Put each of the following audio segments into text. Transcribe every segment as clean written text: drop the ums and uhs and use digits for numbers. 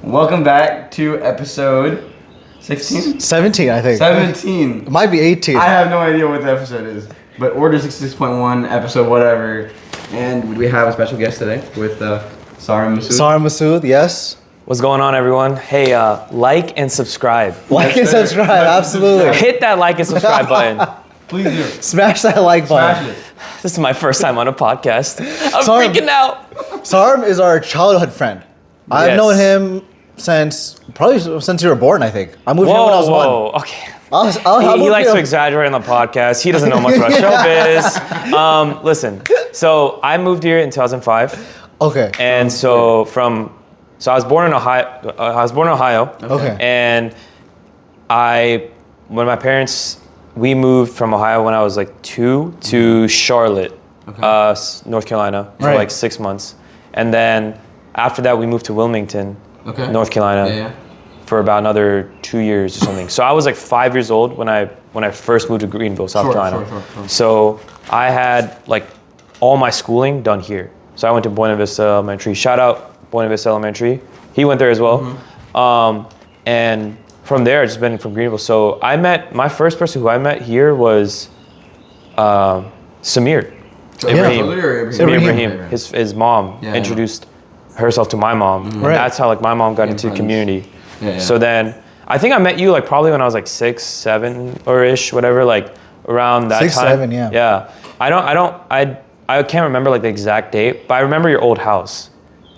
Welcome back to episode 16? 17, I think. 17. It might be 18. I have no idea what the episode is. But Order 66.1, episode whatever. And we have a special guest today with Sarah Masood. Sarah Masood, yes. What's going on, everyone? Hey, like and subscribe. Like and subscribe, absolutely. Hit that like and subscribe button. Please do. Smash that like button. Smash it. This is my first time on a podcast. I'm Sarah- freaking out. Sarah is our childhood friend. I've Yes. known him since you were born, I think. I moved here when I was one. Okay. He He likes to exaggerate on the podcast. He doesn't know much about showbiz. Listen, so I moved here in 2005. Okay. And so I was born in Ohio. Okay. And when my parents, we moved from Ohio when I was like 2 to Charlotte, North Carolina for like 6 months. And then after that, we moved to Wilmington, North Carolina, for about another 2 years or something. So I was like 5 years old when I first moved to Greenville, South Carolina. Sure. So I had like all my schooling done here. So I went to Buena Vista Elementary. Shout out Buena Vista Elementary. He went there as well. And from there, I've just been from Greenville. So my first person who I met here was Samir. Ibrahim. His mom introduced herself to my mom. And that's how like my mom got into the community. So then I think I met you like probably when I was like 6, 7 or ish, whatever, like around that 6, time. 7, yeah. Yeah. I can't remember like the exact date, but I remember your old house.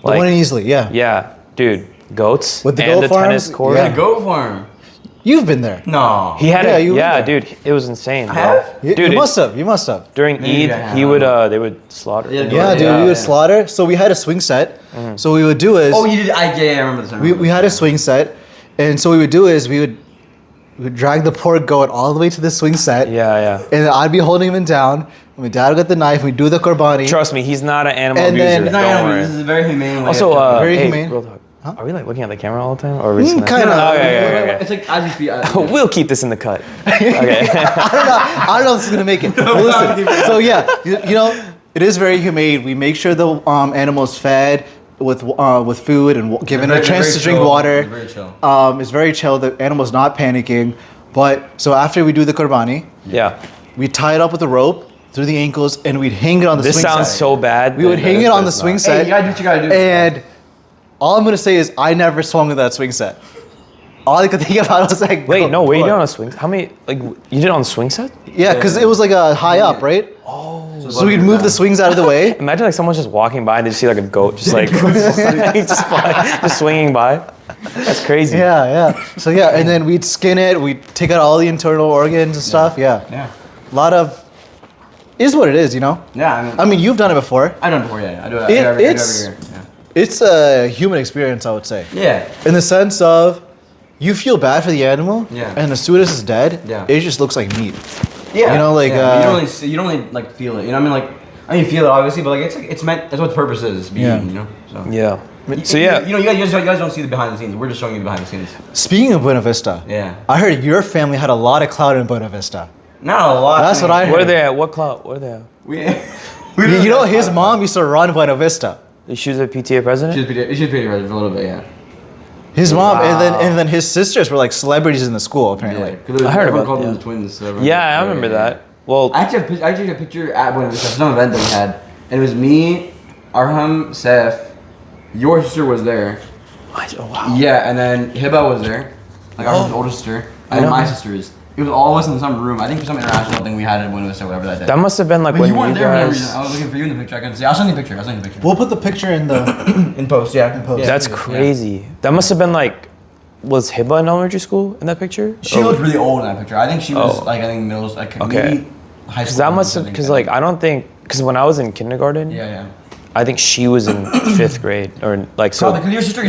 The one in Easley, yeah. Yeah, dude, goats with the and goat the farms? tennis court. Yeah, the goat farm. You've been there. No. He had dude, it was insane. I have? You must have. During Maybe Eid, they would slaughter. We would slaughter. So we had a swing set. So what we would do is... Oh, you did? I remember this. We had a swing set. And so what we would do is we would drag the poor goat all the way to the swing set. Yeah. And I'd be holding him down. My dad would get the knife. We'd do the qurbani. Trust me, he's not an animal And abuser. then- It's not Don't animal. worry. This is a very humane way. Also, Very hey, humane. real talk. Are we like looking at the camera all the time, or are we just Kind of. Okay. It's like as you feel. We'll keep this in the cut. Okay. I don't know if this is gonna make it. But listen, so yeah, you know, it is very humane. We make sure the animal's fed with food and given a chance to drink water. It's very chill. It's very chill. The animal's not panicking. But so after we do the qurbani, we tie it up with a rope through the ankles and we'd hang it on the This swing sounds set. so bad. We would hang it on the swing set. Hey, you gotta do what you gotta do. And all I'm gonna say is I never swung with that swing set. All I could think about was like, Wait, no, wait, you did it on a swing? How many, like, you did it on a swing set? Yeah, because it was like a high up, right? Oh. So we'd move the swings out of the way. Imagine like someone's just walking by and they just see like a goat just like, just swinging by. That's crazy. Yeah. So yeah, and then we'd skin it. We'd take out all the internal organs and stuff. Yeah. A lot of is what it is, you know. Yeah, I mean, you've done it before. I've done it before. Yeah, I do it every year. Yeah. It's a human experience, I would say. Yeah. In the sense of, you feel bad for the animal. Yeah. And as soon as it's dead, Yeah. it just looks like meat. Yeah. You know, like you don't really like feel it. You know what I mean? Like you feel it obviously, but like it's meant. That's what the purpose is. Being, Yeah. You know. So. Yeah. So You yeah. know, you guys don't see the behind the scenes. We're just showing you the behind the scenes. Speaking of Buena Vista, Yeah. I heard your family had a lot of clout in Buena Vista. Not a lot. That's what I heard. Where are they at? What clout? Where are they at? You know, his mom used to run Buena Vista. She was a PTA president? She's pretty red for a little bit, yeah. His mom, and then his sisters were like celebrities in the school, apparently. Yeah, I heard about called that, them yeah. the twins. So Yeah, I remember that. Well, I actually took a picture at one of some event that we had, and it was me, Arham, Seth, your sister was there. oh, wow. Yeah, and then Hiba was there, like our older sister, and then my sisters. It was all of us in some room. I think for some international thing we had in Buena Vista or whatever that day. That must have been like But when you weren't there for no guys... reason. I was looking for you in the picture. I couldn't see. I'll send you a picture. We'll put the picture in the In post, yeah. post. Yeah. That's crazy. That must have been like... Was Hiba in elementary school in that picture? She looked really old in that picture. I think she was Oh. like middle, like Okay. maybe high Because school. that must have... Because like, I don't think... Because when I was in kindergarten... Yeah. I think she was in 5th grade or like so. Probably because your sister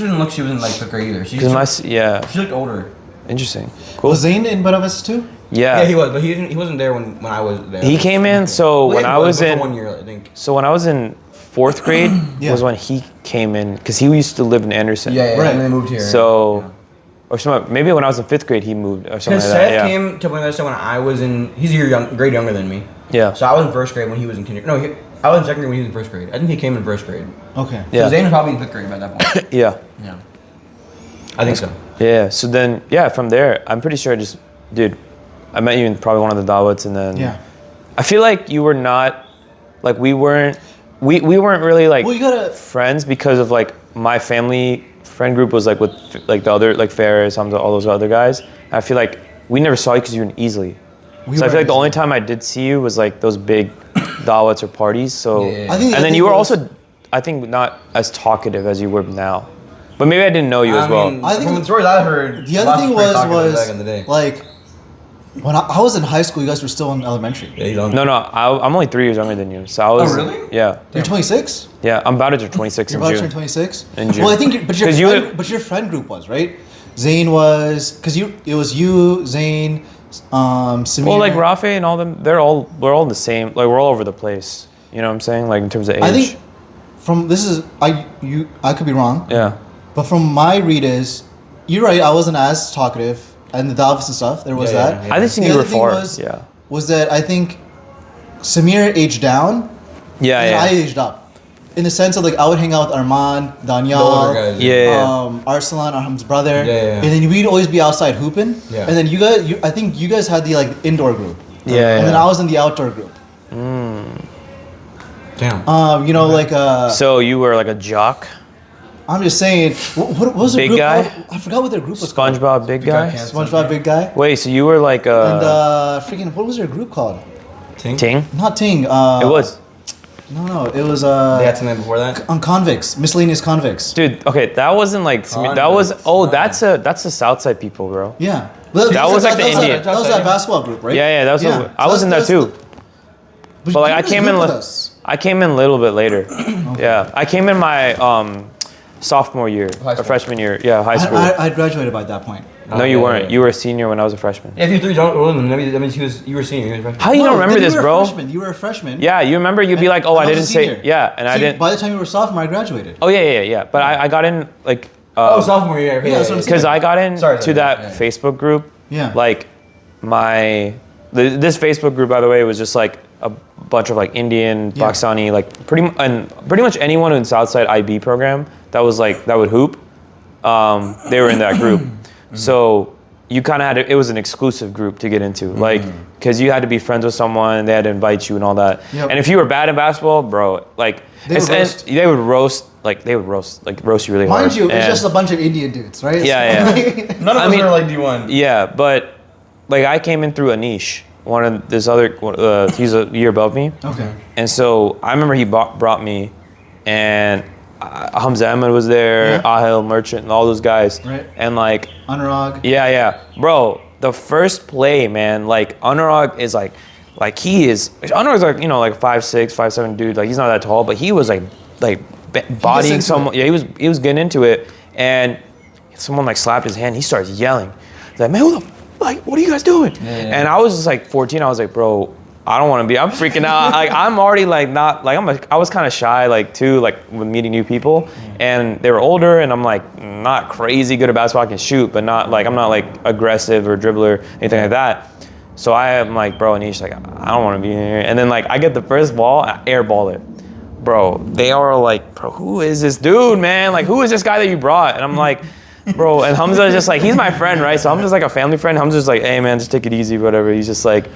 didn't look. She was in like 5th grade either. Because She looked older. Interesting. Cool. Was Zane in Buena Vista too? Yeah. Yeah, he was, but he wasn't there when I was there. He came in. So when I was in 1 year, I think. So when I was in 4th grade Yeah. was when he came in because he used to live in Anderson. Yeah, Right. and then they moved here. So or something. Maybe when I was in 5th grade, he moved or something like Because that. Seth Yeah. came to Winchester when I was in. He's a grade younger than me. Yeah. So I was in 1st grade when he was in kindergarten. No, I was in 2nd grade when he was in 1st grade. I think he came in 1st grade. Okay. Yeah. So Zane was probably in 5th grade by that point. Yeah. Yeah. I think so. Yeah. So then, from there, I'm pretty sure dude, I met you in probably one of the Dawots, and then I feel like you were not, like we weren't really like friends because of like my family friend group was like with like the other like Ferris, all those other guys. And I feel like we never saw you because you were easily. So I feel like the only time I did see you was like those big Dawots or parties. So I think, and then you were also, I think, not as talkative as you were now. But maybe I didn't know you as well. I think from the stories I heard, the other thing was back in the day. like when I was in high school, you guys were still in elementary. Yeah, you don't. No, I'm only 3 years younger than you. So I was. Oh, really? Yeah. You're 26. Yeah, I'm about to turn 26 You're in about to June. turn 26. In June. Well, I think, but Cause your friend group was right. Zane was it was you, Zane, Samir. Well, like Rafe and all them, we're all the same. Like we're all over the place. You know what I'm saying? Like in terms of age. I think I could be wrong. Yeah. But from my read is, you're right. I wasn't as talkative and the Davos and stuff. There was that. I just think The you were other thing far. was that I think Samir aged down. Yeah, and yeah. I aged up, in the sense of like I would hang out with Armand, Daniel, older guys, Arsalan, Arham's brother, yeah. and then we'd always be outside hooping. Yeah. And then I think you guys had the like indoor group. Yeah, And then yeah. I was in the outdoor group. Damn. You know, like So you were like a jock, I'm just saying, what was the Big group guy? called? I forgot what their group was called. SpongeBob big guy. SpongeBob Big Guy. Wait, so you were like And freaking, what was their group called? Ting? Not Ting. It was. No, it was They had something before that. on convicts, miscellaneous convicts. Dude, okay, that wasn't like that was that's the Southside people, bro. Yeah. That was like the Indian. That was that basketball group, right? Yeah, that was. I was in that too. But like I came in. I came in a little bit later. Yeah, I came in my sophomore year or freshman year. Yeah, high school. I graduated by that point. No, you weren't. You were a senior when I was a freshman. Yeah, if you're 3 years older than him, that means you were senior. He was freshman. How you don't remember then this, you were bro? A freshman. You were a freshman. Yeah, you remember? You'd be like, "Oh, I was a didn't say." senior. Yeah, and I So didn't. By the time you were sophomore, I graduated. Oh yeah. But I got in like. Sophomore year. Yeah, that's what I'm saying. Because I got in Sorry, to that yeah. Facebook group. Yeah. Like this Facebook group, by the way, was just like a bunch of like Indian, Pakistani, like pretty much anyone in Southside IB program that would hoop. They were in that group. So you kind of had it was an exclusive group to get into, like because you had to be friends with someone, they had to invite you and all that. Yep. And if you were bad in basketball, bro, like They would roast. they would roast you really hard. Mind you, it's And- just a bunch of Indian dudes, right? Yeah. None of us are like D1. Yeah, but like I came in through Anish, one of this other. He's a year above me. Okay. And so I remember he brought me, and Hamza Ahmed was there, Yeah. Ahil Merchant, and all those guys. Right. And like, Anurag. yeah, bro. The first play, man. Like Anurag is like Anurag's like like 5'6", 5'7" dude. Like he's not that tall, but he was like bodying into someone. it. Yeah, he was getting into it, and someone like slapped his hand. He starts yelling. He's like, man, what are you guys doing? Yeah. And I was just like 14. I was like, bro, I don't want to be. I'm freaking out. Like I'm already like not like I was kind of shy like too like with meeting new people, and they were older, and I'm like not crazy good at basketball. I can shoot, but not like I'm not like aggressive or dribbler anything like that. So I am like, bro, Anish, like I don't want to be here. And then like I get the first ball, I airball it. Bro, they are like, bro, who is this dude, man? Like, who is this guy that you brought? And I'm like, bro, and Hamza is just like, he's my friend, right? So I'm just like a family friend. Hamza's just like, hey, man, just take it easy, whatever. He's just like,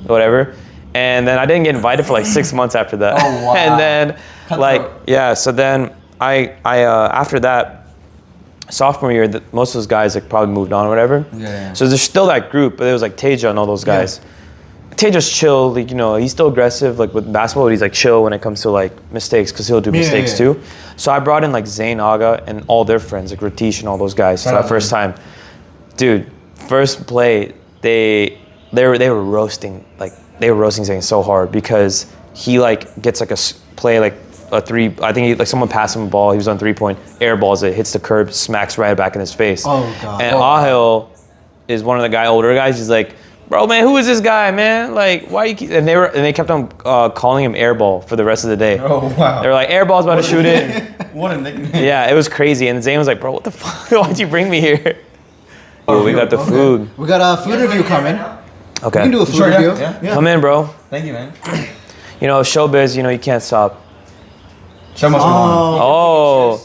whatever. And then I didn't get invited for like 6 months after that. Oh, wow. And then, like, yeah, so then I after that, sophomore year, most of those guys like probably moved on or whatever. Yeah. So there's still that group, but there was like Teja and all those guys. Yeah. Teja's chill, like, he's still aggressive like with basketball, but he's like chill when it comes to like mistakes because he'll do mistakes too. So I brought in like Zain Aga and all their friends, like Ratish and all those guys for that first time. Dude, first play, they were roasting Zain so hard because he like gets like a play like a three. I think someone passed him a ball. He was on 3-point, airballs it, hits the curb, smacks right back in his face. Oh god. And Ahil is one of the older guys. He's like, bro, man, who is this guy, man? Like, why you keep... And they kept on calling him Airball for the rest of the day. Oh, wow. They were like, Airball's about to shoot it. What a nickname. Yeah, it was crazy. And Zayn was like, bro, what the fuck? Why'd you bring me here? Oh, we got the food. We got a food review coming. Okay. We can do a food Sure, review. yeah. Come in, bro. Thank you, man. You know, showbiz, you can't stop. Show must go on. Oh.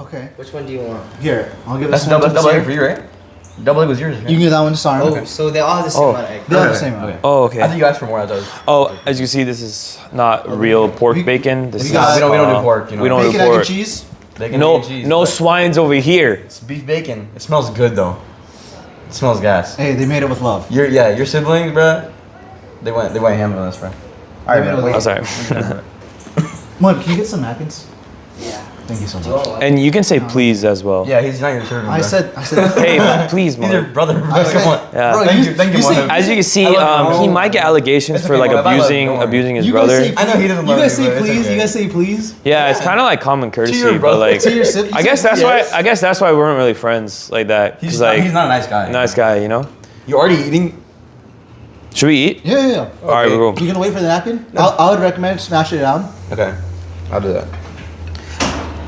Okay. Which one do you want? Here, I'll give That's this one to double egg Sarah. for you, right? Double egg was yours. You can give that one to Sarah. Oh, so they all have the same amount of egg. They have the same one. Okay. Oh, I okay. think you asked for more. I thought. Oh, as you see, this is not real pork bacon. This we is got- we don't do pork. You know. We don't Bacon, do egg, pork. and cheese. Bacon, No, egg, and cheese, no but swines over here. It's beef bacon. It smells good though. It smells gas. Hey, they made it with love. Your siblings, bruh. They went ham on this, bro. All right, man. Oh, Wait. Oh, sorry. Mom, can you get some napkins? Yeah. Thank you so Do you much. want one? And you can say please as well. Yeah, he's not your servant. I said. Hey, please, He's your Mom. brother. Bro. I said- Come on. Yeah. Bro, Thank you, say- Mohammed. As you can see, I love you. he might get allegations It's for okay, like Mohammed. I love you. Don't worry. abusing his You guys brother. say I know he doesn't You love guys you, say but it's please. okay. You guys say please. Yeah, it's kind of like common courtesy, your but brother. like, To your sibling. I guess that's Yes. why. I guess that's why we weren't really friends like that. 'Cause, He's like, not a nice guy. nice guy, you know. You already eating? Should we eat? Yeah. All right, Okay. we'll go. You gonna wait for the napkin? I would recommend smash it down. Okay, I'll do that.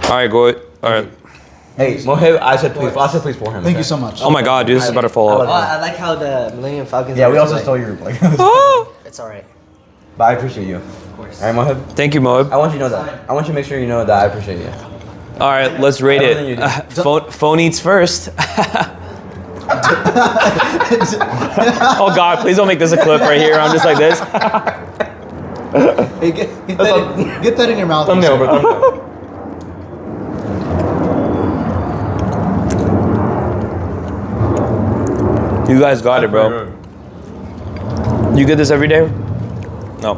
All right, go. All right. Hey, Mohib, I said please for him. Thank okay? you so much. Oh my God, dude, this is about to fall Oh, off. I like how the Millennium Falcons. Yeah, we are also like- stole your like. It's alright. But I appreciate you. Of course. All right, Mohib. Thank you, Moab. I want you to know that. I want you to make sure you know that I appreciate you. All right, let's rate Everything you it. do. Phone eats first. Oh God, please don't make this a clip right here. I'm just like this. Hey, get that in your mouth. Thumbnail, bro. Thumbnail. You guys got it, bro. You get this every day? No.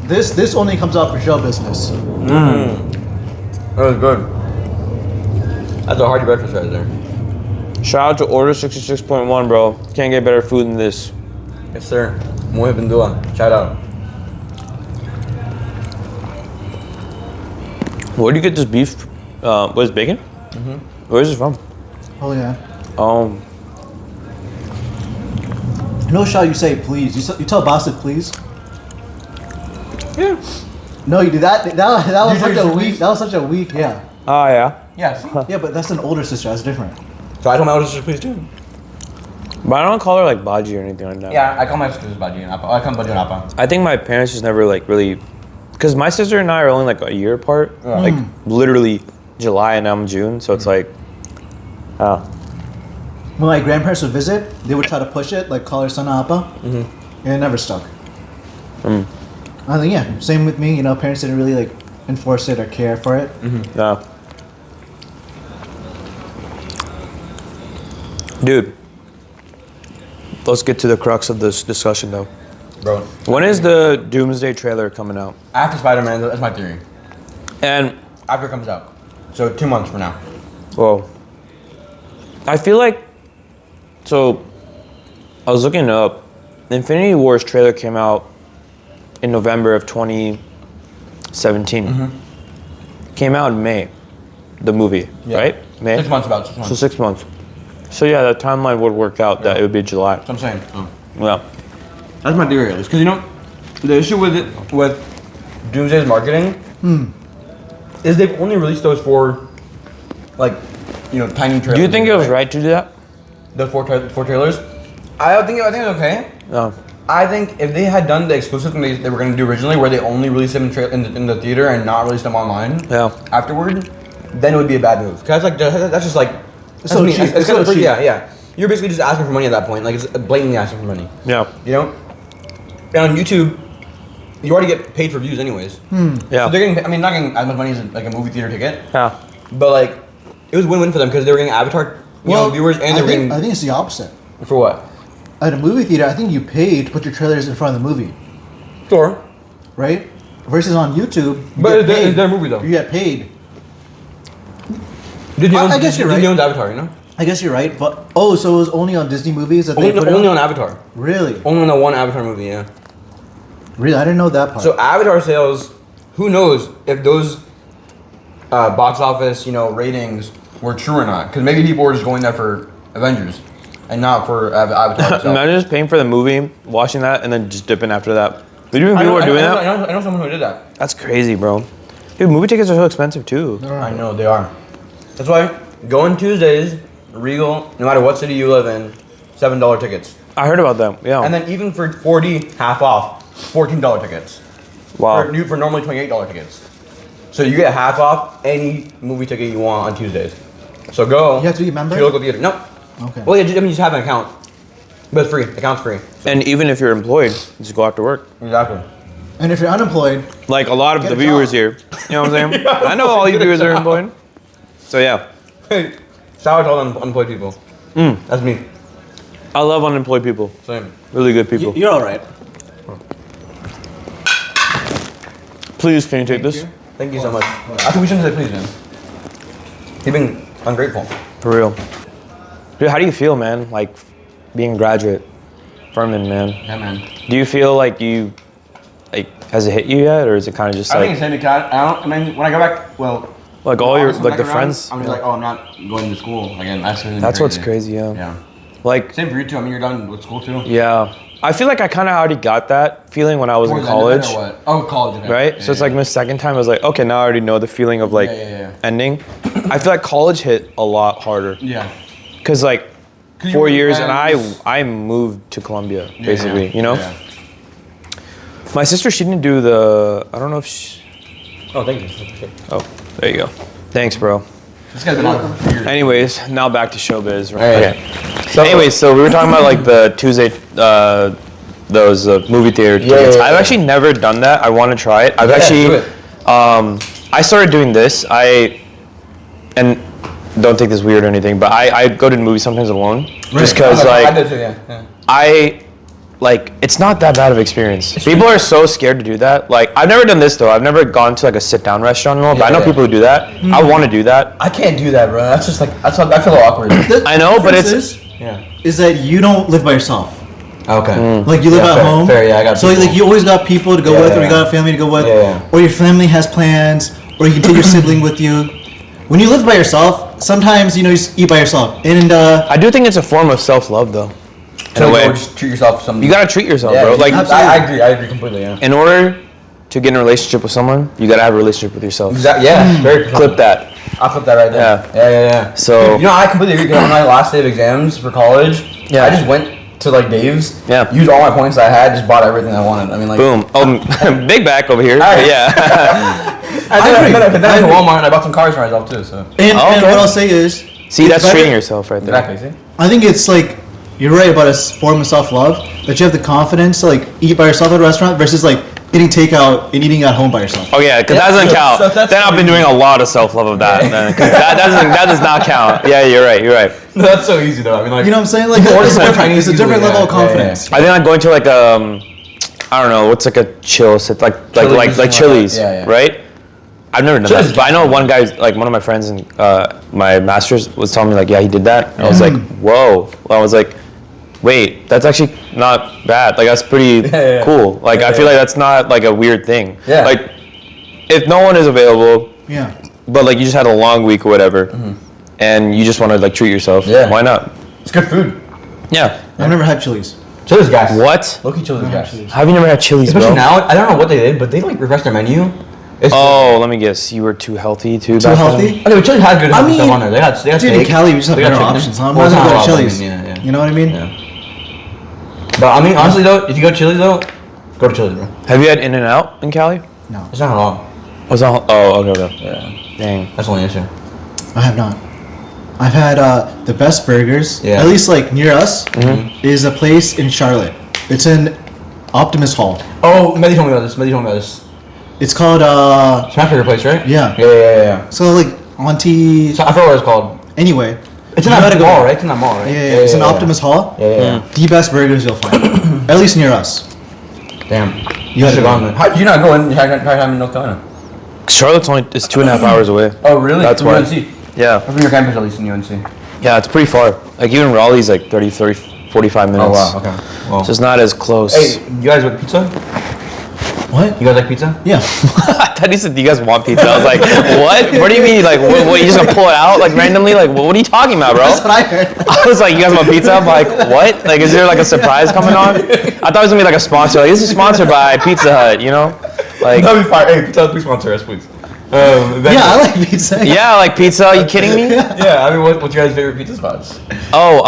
This only comes out for show business. That was good. That's a hearty breakfast right there. Shout out to Order 66.1, bro. Can't get better food than this. Yes, sir. Mohib and Dua. Shout out. Where do you get this beef? What is bacon? Where is it from? Oh yeah. No shot. You say please. You tell boss it please. Yeah. No, you do that. That was You such say a please? weak. That was such a weak. Yeah. Oh yeah. Yeah, see? Yeah, but that's an older sister. That's different. So I told my older sister, please do. But I don't call her like Baji or anything like that. Yeah, I call my sisters Baji and Appa. I call Baji and Appa. I think my parents just never like really, because my sister and I are only like a year apart. Like literally July and I'm June, so it's like, oh. When my grandparents would visit, they would try to push it, like call her son Appa, and it never stuck. I think yeah, same with me. You know, parents didn't really like enforce it or care for it. No. Dude, let's get to the crux of this discussion though. Bro. When is the Doomsday trailer coming out? After Spider-Man, that's my theory. And, After it comes out. So 2 months from now. whoa. I feel like, so, I was looking it up. Infinity War's trailer came out in November of 2017. Came out in May, the movie, Yeah. right? May? 6 months about 6 months. So 6 months. So yeah, the timeline would work out that it would be July. That's what I'm saying. Oh. Yeah. That's my theory at least. Because you know, the issue with it, with Doomsday's marketing is they've only released those for, like, you know, tiny trailers. Do you think it was right to do that? Those four trailers? I think it was okay. No. I think if they had done the exclusive thing they were going to do originally, where they only released them in the theater and not release them online Yeah. afterward, then it would be a bad move. Cause that's just like It's so cheap. It's so cheap. Yeah. You're basically just asking for money at that point. Like it's blatantly asking for money. Yeah. You know. And on YouTube, you already get paid for views anyways. Yeah. So they're getting. I mean, not getting as much money as like a movie theater ticket, Yeah. but like it was win-win for them because they were getting Avatar viewers and they were getting I think it's the opposite. for what? At a movie theater, I think you pay to put your trailers in front of the movie, Sure. right? Versus on YouTube, you But get it's their movie though. You get paid. Did you I own, guess you're Disney right. owns Avatar, you know? I guess you're right, but so it was only on Disney movies that Only, they put only it on Avatar. Really? Only on the one Avatar movie, yeah. Really, I didn't know that part. So Avatar sales, who knows if those box office, ratings were true or not? Because maybe people were just going there for Avengers and not for Avatar itself. Imagine just paying for the movie, watching that, and then just dipping after that. Did you even people were doing that? I know someone who did that. That's crazy, bro. Dude, movie tickets are so expensive too. I know they are. That's why go on Tuesdays Regal, no matter what city you live in, $7 tickets. I heard about them. Yeah. And then even for 40, half off, $14 tickets. Wow. For normally $28 tickets. So you get half off any movie ticket you want on Tuesdays. So go. You have to be a member? To your local theater. No. Okay. Well, you just have an account. But it's free. Account's free. So. And even if you're employed, just go after work. Exactly. And if you're unemployed, Like a lot of Get the a viewers job. here. You know what I'm saying? I know all you viewers are employed. So yeah. Hey, shout out to all the unemployed people. That's me. I love unemployed people. Same. Really good people. you're all right. Please, can you take this? Thank you so much. I think we shouldn't say please, man. You've been ungrateful. For real. Dude, how do you feel, man? Like being a graduate. Furman, man. Yeah, man. Do you feel like has it hit you yet, or is it kind of just I like think it's him because I mean, when I go back, well, like all your August, like when the I go around, friends? I'm just like, oh, I'm not going to school again. That's what's crazy, yeah. Yeah. Like Same for you too. I mean, you're done with school too. yeah. I feel like I kind of already got that feeling when I was in Towards the end of it college. or what? Oh, college. Okay. Right? Yeah, So it's yeah, like my second time I was like, okay, now I already know the feeling of like Yeah. ending. I feel like college hit a lot harder. Yeah. Cause like 'Cause you 4 were years and friends. I moved to Columbia basically, you know? Yeah. My sister, she didn't do the, I don't know if she, Oh, thank you. oh, there you go. Thanks, bro. This guy's been on for years. Anyways, now back to showbiz. Right? Alright. Okay. So anyways, so we were talking about like the Tuesday, those movie theater tickets. yeah, I've yeah. actually never done that. I want to try it. I've Yeah, actually, do it. I started doing this. And don't take this weird or anything, but I go to the movies sometimes alone, just because I like did too, yeah. like it's not that bad of experience. People are so scared to do that. Like I've never done this though. I've never gone to like a sit down restaurant and all, but I know Yeah. people who do that. I want to do that. I can't do that, bro. That's just like I feel awkward. I know, but it's Yeah. is that you don't live by yourself. Okay. Like you live Yeah, at fair, home. fair, yeah, I got so people. like you always got people to go Yeah, with, or yeah. you got a family to go with, Yeah, yeah. or your family has plans, or you can take your sibling with you. When you live by yourself, sometimes you just eat by yourself, and I do think it's a form of self love though. In a way, Just treat yourself some. you gotta treat yourself, Yeah, bro. Like I agree completely. Yeah. in order to get in a relationship with someone, you gotta have a relationship with yourself. Exactly. Yeah. Very. Clip that. I'll clip that right there. Yeah. So- you know, I completely agree. 'Cause on my last day of exams for college, Yeah. I just went to like Dave's. Yeah. Used all my points I had, just bought everything I wanted. I mean, like. Boom. Oh, big back over here. Alright. Yeah. I then I went to Walmart and I bought some cars for myself too. So. and Okay. what I'll say is, See, that's better- treating yourself right there. Exactly. See. I think it's like you're right about a form of self-love, that you have the confidence to like eat by yourself at a restaurant versus like eating takeout and eating at home by yourself. Oh yeah, because that doesn't count. so that's then I've been doing a lot of self-love of that. Then, 'cause that does not count. Yeah, you're right. No, that's so easy though. I mean, like. You know what I'm saying? Like Order it's some different. Chinese It's a different easily, level of yeah, yeah, confidence. I think like going to like I don't know, what's like a chill sit like Chili's, Chili's, yeah, yeah. right? I've never done Chili's that, but I know one guy, like one of my friends in my master's was telling me like, yeah, he did that. And I was like, whoa. Well, I was like, wait, that's actually not bad. Like that's pretty yeah. cool. Like I feel like that's not like a weird thing. Yeah. Like if no one is available, Yeah. but like you just had a long week or whatever, and you just want to like treat yourself, Yeah. why not? It's good food. Yeah. I've never had Chili's. Chili's gas. What? Low-key Chili's gas. Have you never had Chili's, Especially bro? now, I don't know what they did, but they like refreshed their menu. It's Oh, let me guess. You were too healthy too. Too back then? healthy? Okay, but Chili's has good I healthy mean, stuff on there. They got Dude, in steak. Cali, we just have they got better chicken. options. I'm Well, not it's gonna go not to a lot, Chili's. but I mean, yeah. You know what I mean? Yeah. But I mean, honestly though, if you go to Chili's though, go to Chili's, bro. Have you had In-N-Out in Cali? No, It's not long. Was that? Oh, okay. Yeah. Dang. That's the only issue. I have not. I've had the best burgers, Yeah. at least like near us, is a place in Charlotte. It's in Optimus Hall. Oh, Melly told me about this. It's called Smash Burger place, right? Yeah. Yeah. so like Auntie. So I forgot what it's called. Anyway, It's in you that gotta mall, go. right? It's in that mall, right? Yeah, it's in Optimus Hall. Yeah. The best burgers you'll find, at least near us. Damn. You gotta should go. have gone there. How did you not go in? Try having in North Carolina. Charlotte's only it's 2.5 hours away. Oh, really? That's From why. UNC. Yeah. Or from your campus, at least in UNC. Yeah, it's pretty far. Like even Raleigh's like 30, 45 minutes. Oh wow. Okay. Well. So it's not as close. Hey, you guys like pizza? What? You guys like pizza? Yeah. I thought you said you guys want pizza. I was like, what? What do you mean? Like, what you just gonna pull it out like randomly? Like, what are you talking about, bro? That's what I heard. I was like, you guys want pizza? I'm like, what? Like, is there like a surprise coming on? I thought it was gonna be like a sponsor. Like, this is sponsored by Pizza Hut, you know? Like, That'd be fire. Hey, pizza, please sponsor us, please. Yeah, I like pizza. Yeah, I like pizza. Are you kidding me? Yeah, I mean, what's your guys' favorite pizza spots? Oh,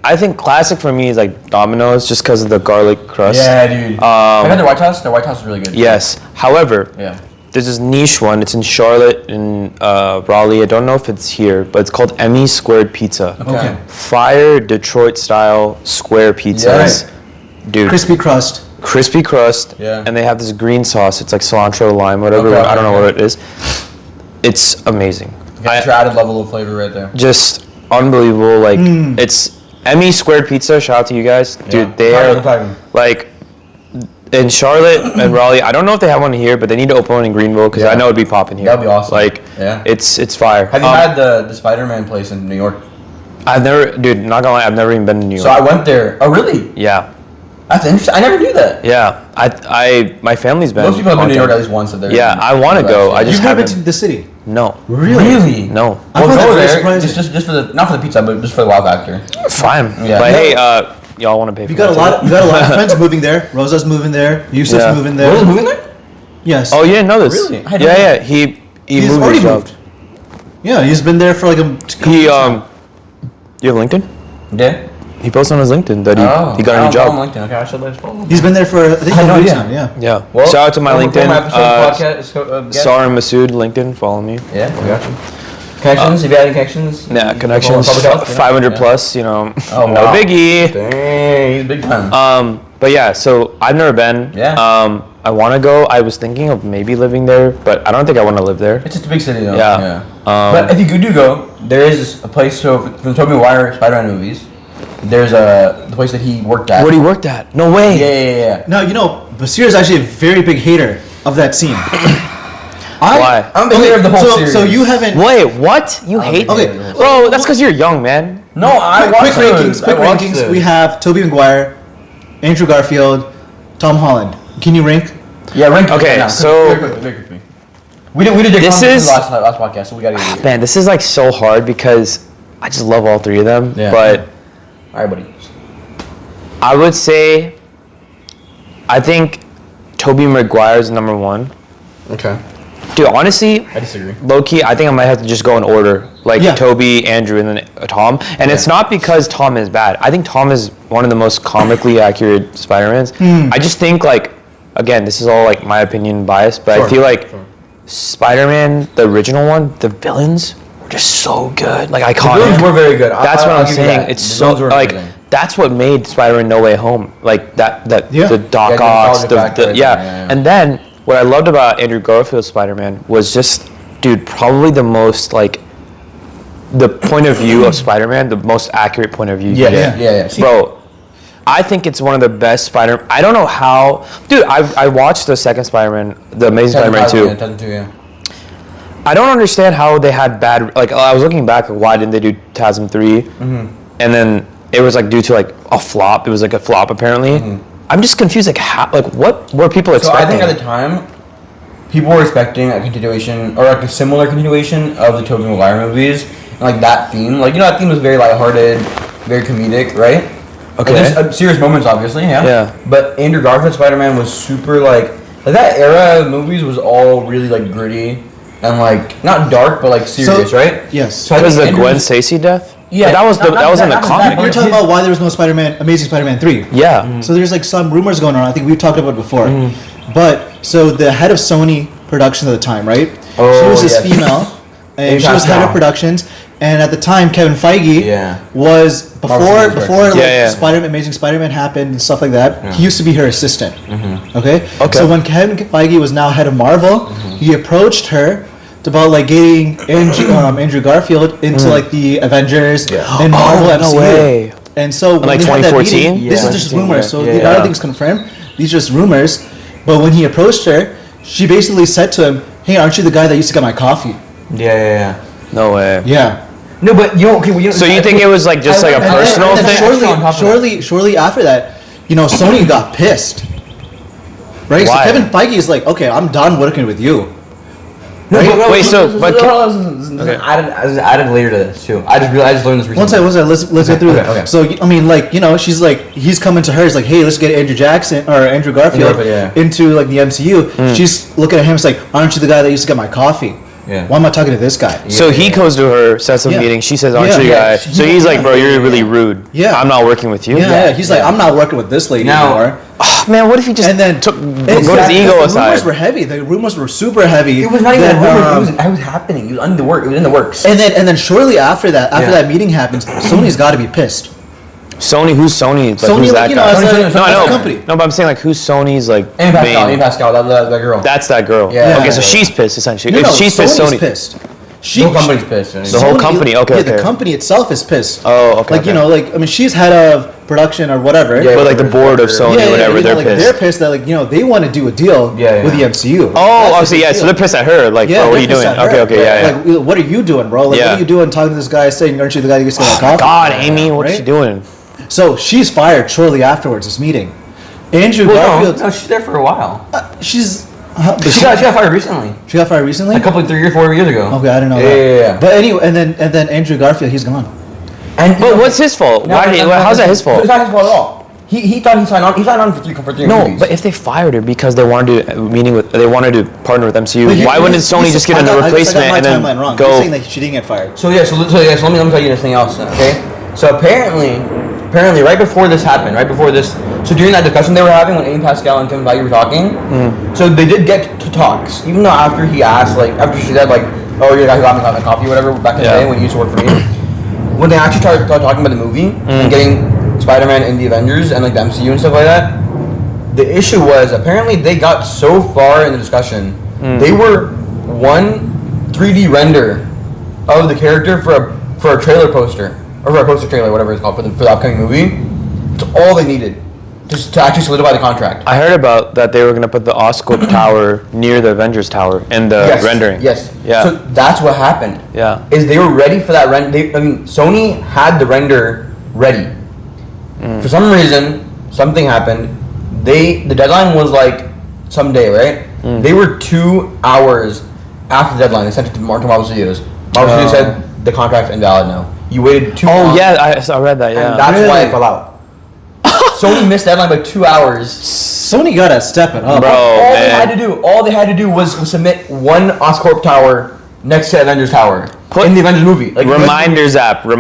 I think classic for me is like Domino's, just because of the garlic crust. Yeah, dude. I got their White House. Their White House is really good. Yes. However, Yeah. there's this niche one. It's in Charlotte and Raleigh. I don't know if it's here, but it's called Emmy Squared Pizza. Okay. Fire Detroit style square pizzas. Dude. Crispy crust. Crispy crust. Yeah. And they have this green sauce. It's like cilantro, lime, whatever. Okay, I don't know okay. what it is. It's amazing. Got your added level of flavor right there. Just unbelievable. Like it's Emmy Squared Pizza. Shout out to you guys, dude. Yeah. They are Tagging. like in Charlotte and Raleigh. I don't know if they have one here, but they need to open one in Greenville because Yeah. I know it'd be popping here. That'd be awesome. Like, Yeah. it's fire. Have you had the Spiderman place in New York? I've never, dude. Not gonna lie, I've never even been to New York. So I went there. Oh, really? Yeah, That's interesting. I never knew that. yeah. My family's been. Most people have been to New York at all least once. If they're Yeah, I want to go. I just You've never been haven't. to the city? No, Really? no. I Well, find that go very there surprising. just for the not for the pizza, but just for the wow factor. Fine. Yeah. But No. hey, y'all want to pay for You got a my lot. ticket? You got a lot of friends moving there. Rosa's moving there. Yusuf's Yeah. moving there. Really moving there? Yes. Oh, you didn't know this? Really? I didn't Yeah, know. yeah. He He's moved. already his job. moved. Yeah, he's been there for like a. He You have LinkedIn? Yeah. He posted on his LinkedIn that he got a new I job. don't follow LinkedIn. Okay, I should let us follow. He's been there for I think I a know, week yeah. now. Yeah. Yeah. Well, Shout out to my for LinkedIn. my episode podcast, Sar and Masood LinkedIn. Follow me. Yeah, we got you. Connections? If you had any connections? Yeah, You connections. follow Public Health? 500 Yeah. plus. You know, Oh, no wow. biggie. Dang, he's big time. But yeah, so I've never been. Yeah. I want to go. I was thinking of maybe living there, but I don't think I want to live there. It's just a big city, though. Yeah. But if you do go, there is a place. So from the Tobey Maguire Spider-Man movies, there's the place that he worked at. Where he worked at? No way. Yeah. Now you know Basir is actually a very big hater of that scene. Why? I'm a big hater of the whole so, series. So you haven't. Wait, what? You hate? Okay. Bro, that's because you're young, man. No, I Quick watched those. rankings. Quick I watched rankings. those. We have Tobey Maguire, Andrew Garfield, Tom Holland. Can you rank? Yeah, rank. Okay, now. so- Very quickly. We did Dick This Thompson is- last podcast, so we gotta get it. Man, this is like so hard because I just love all three of them. Yeah. But All right, buddy. I would say, I think Tobey Maguire is number one. Okay. Dude, honestly, I disagree. low key, I think I might have to just go in order, like Yeah. Toby, Andrew, and then Tom. And it's not because Tom is bad. I think Tom is one of the most comically accurate Spider-Mans. I just think like, again, this is all like my opinion, biased, but I feel like Spider-Man, the original one, the villains were just so good, like The villains iconic. were very good. That's what I'll I'm give you saying. that. It's The so villains were like amazing. that's what made Spider-Man No Way Home, like that Yeah. the Doc Yeah, the Ock, nostalgic factor right yeah. there, yeah. And then what I loved about Andrew Garfield's Spider-Man was just, dude, probably the most like the point of view of Spider-Man, the most accurate point of view. you Yeah, get. yeah. Bro, I think it's one of the best Spider. I don't know how, dude. I watched the second Spider-Man, the Amazing Spider-Man 2. Yeah, 2002, yeah. I don't understand how they had bad. Like I was looking back, like, why didn't they do TASM 3? Mm-hmm. And then it was like due to like a flop. It was like a flop apparently. I'm just confused. Like how? Like what were people Mm-hmm. So I expecting? think at the time, people were expecting a continuation or like a similar continuation of the Tobey Maguire movies, and like that theme. Like that theme was very lighthearted, very comedic, right? Okay. Like, there's serious moments, obviously, yeah. Yeah. But Andrew Garfield's Spider-Man was super like that era of movies was all really like gritty and like not dark but like serious, right? Yes. So I was think the Gwen Andrew's- Stacy death? Yeah, But that was not that was in the that, not comic. that, You're talking about why there was no Amazing Spider-Man 3. Yeah. So there's like some rumors going on. I think we've talked about it before. But so the head of Sony Productions at the time, right? She Oh, was this yes. female, and she Amy was head of Pascal. productions. And at the time, Kevin Feige Yeah. was Marvel before Studios before director. like Yeah, yeah. Spider-Man, Amazing Spider-Man happened and stuff like that. He used to be her assistant. Okay. Okay. So when Kevin Feige was now head of Marvel, he approached her about like getting Andrew Garfield into like the Avengers and Marvel Oh, MCU. no way. And so when like they had that 2014? meeting, this is just 2014, rumors, so yeah. I don't think it's confirmed. These are just rumors. But when he approached her, she basically said to him, "Hey, aren't you the guy that used to get my coffee?" Yeah. No way. Yeah. No, but you don't. So you think it was like just like a And then- personal and then thing? Shortly after that, Sony got pissed. Right? Why? So Kevin Feige is like, "Okay, I'm done working with you." Right? Wait, so but okay. Added later to this too. I just learned this recently. One second, let's get through okay, that. okay. So I mean, like, you know, she's like, he's coming to her. He's like, hey, let's get Andrew Garfield into like the MCU. She's looking at him. It's like, aren't you the guy that used to get my coffee? Yeah. Why am I talking to this guy? So he goes to her, sets up a meeting. She says, "Aren't you guy?" So he's like, "Bro, you're really rude. Yeah. I'm not working with you." Yeah. He's like, I'm not working with this lady anymore. Oh, man, what if he just And then took Exactly, go his ego the aside? rumors were heavy. The rumors were super heavy. It was not even that, a rumor. It was happening. It was in the work. It was in the works. And then shortly after that meeting happens, Sony's got to be pissed. Sony, who's Sony? Like, Sony, who's like, that you know, guy? as Sony, a, no, I as know. a company. No, but I'm saying like who's Sony's like Amy main? Pascal, that girl. That's that girl. Yeah. Okay, so Yeah. she's pissed essentially. No, If she's pissed, Sony's Sony. pissed. The whole company's pissed. The whole company, okay, the okay. company itself is pissed. Oh, okay, Like, you okay. know, like, I mean, she's head of production or whatever. Yeah. But like the board of Sony, whatever, you know, they're like, pissed. They're pissed that, like, you know, they want to do a deal with the MCU. Oh, That's the obviously, big yeah. deal. So they're pissed at her. Like, bro, what are you they're doing? pissed at Okay, her. okay, yeah, yeah. Like, what are you doing, bro? Like, Yeah. what are you doing talking to this guy saying, aren't you the guy who gets to get my coffee? God, Amy, what's Right? she doing? So she's fired shortly afterwards, this meeting. Andrew Well, Garfield, no, she's there for a while. she's... But she got fired recently. She got fired recently? A couple, 3 or 4 years ago. Okay, I didn't know Yeah, that. yeah, yeah. But anyway, and then Andrew Garfield, he's gone. And But what's his fault? No, Why did he, how's that his fault? It's not his fault at all. He thought he signed on. He signed on for three No, movies. but if they fired her because they wanted to they wanted to partner with MCU, But why wouldn't Sony just get a replacement and then timeline wrong. go? You're saying that she didn't get fired. So let me tell you this thing else. Okay. So apparently, right before this happened, so during that discussion they were having when Amy Pascal and Kevin Feige were talking, so they did get to talks, even though after he asked, like, after she said, like, oh, you're the guy who got me my coffee or whatever, back in the day when he used to work for me, when they actually started talking about the movie and getting Spider-Man in the Avengers and, like, the MCU and stuff like that, the issue was, apparently they got so far in the discussion, they were 3D render of the character for a trailer poster, or for a poster trailer, whatever it's called, for the upcoming movie. It's all they needed just to actually solidify the contract. I heard about that they were gonna put the Oscorp Tower near the Avengers Tower in the rendering. Yes. Yeah. So that's what happened. Yeah. Is they were ready for that render. Sony had the render ready. For some reason, something happened. The deadline was like someday, right? They were 2 hours after the deadline. They sent it to Marvel Studios. Marvel Studios said the contract's invalid now. You waited 2 hours. Oh yeah, I read that. Yeah. And that's why it fell out. Sony missed deadline by 2 hours. Sony gotta step it up. Bro. All they man. had to do was submit one Oscorp Tower next to Avengers Tower in the Avengers movie. Like Reminders app, So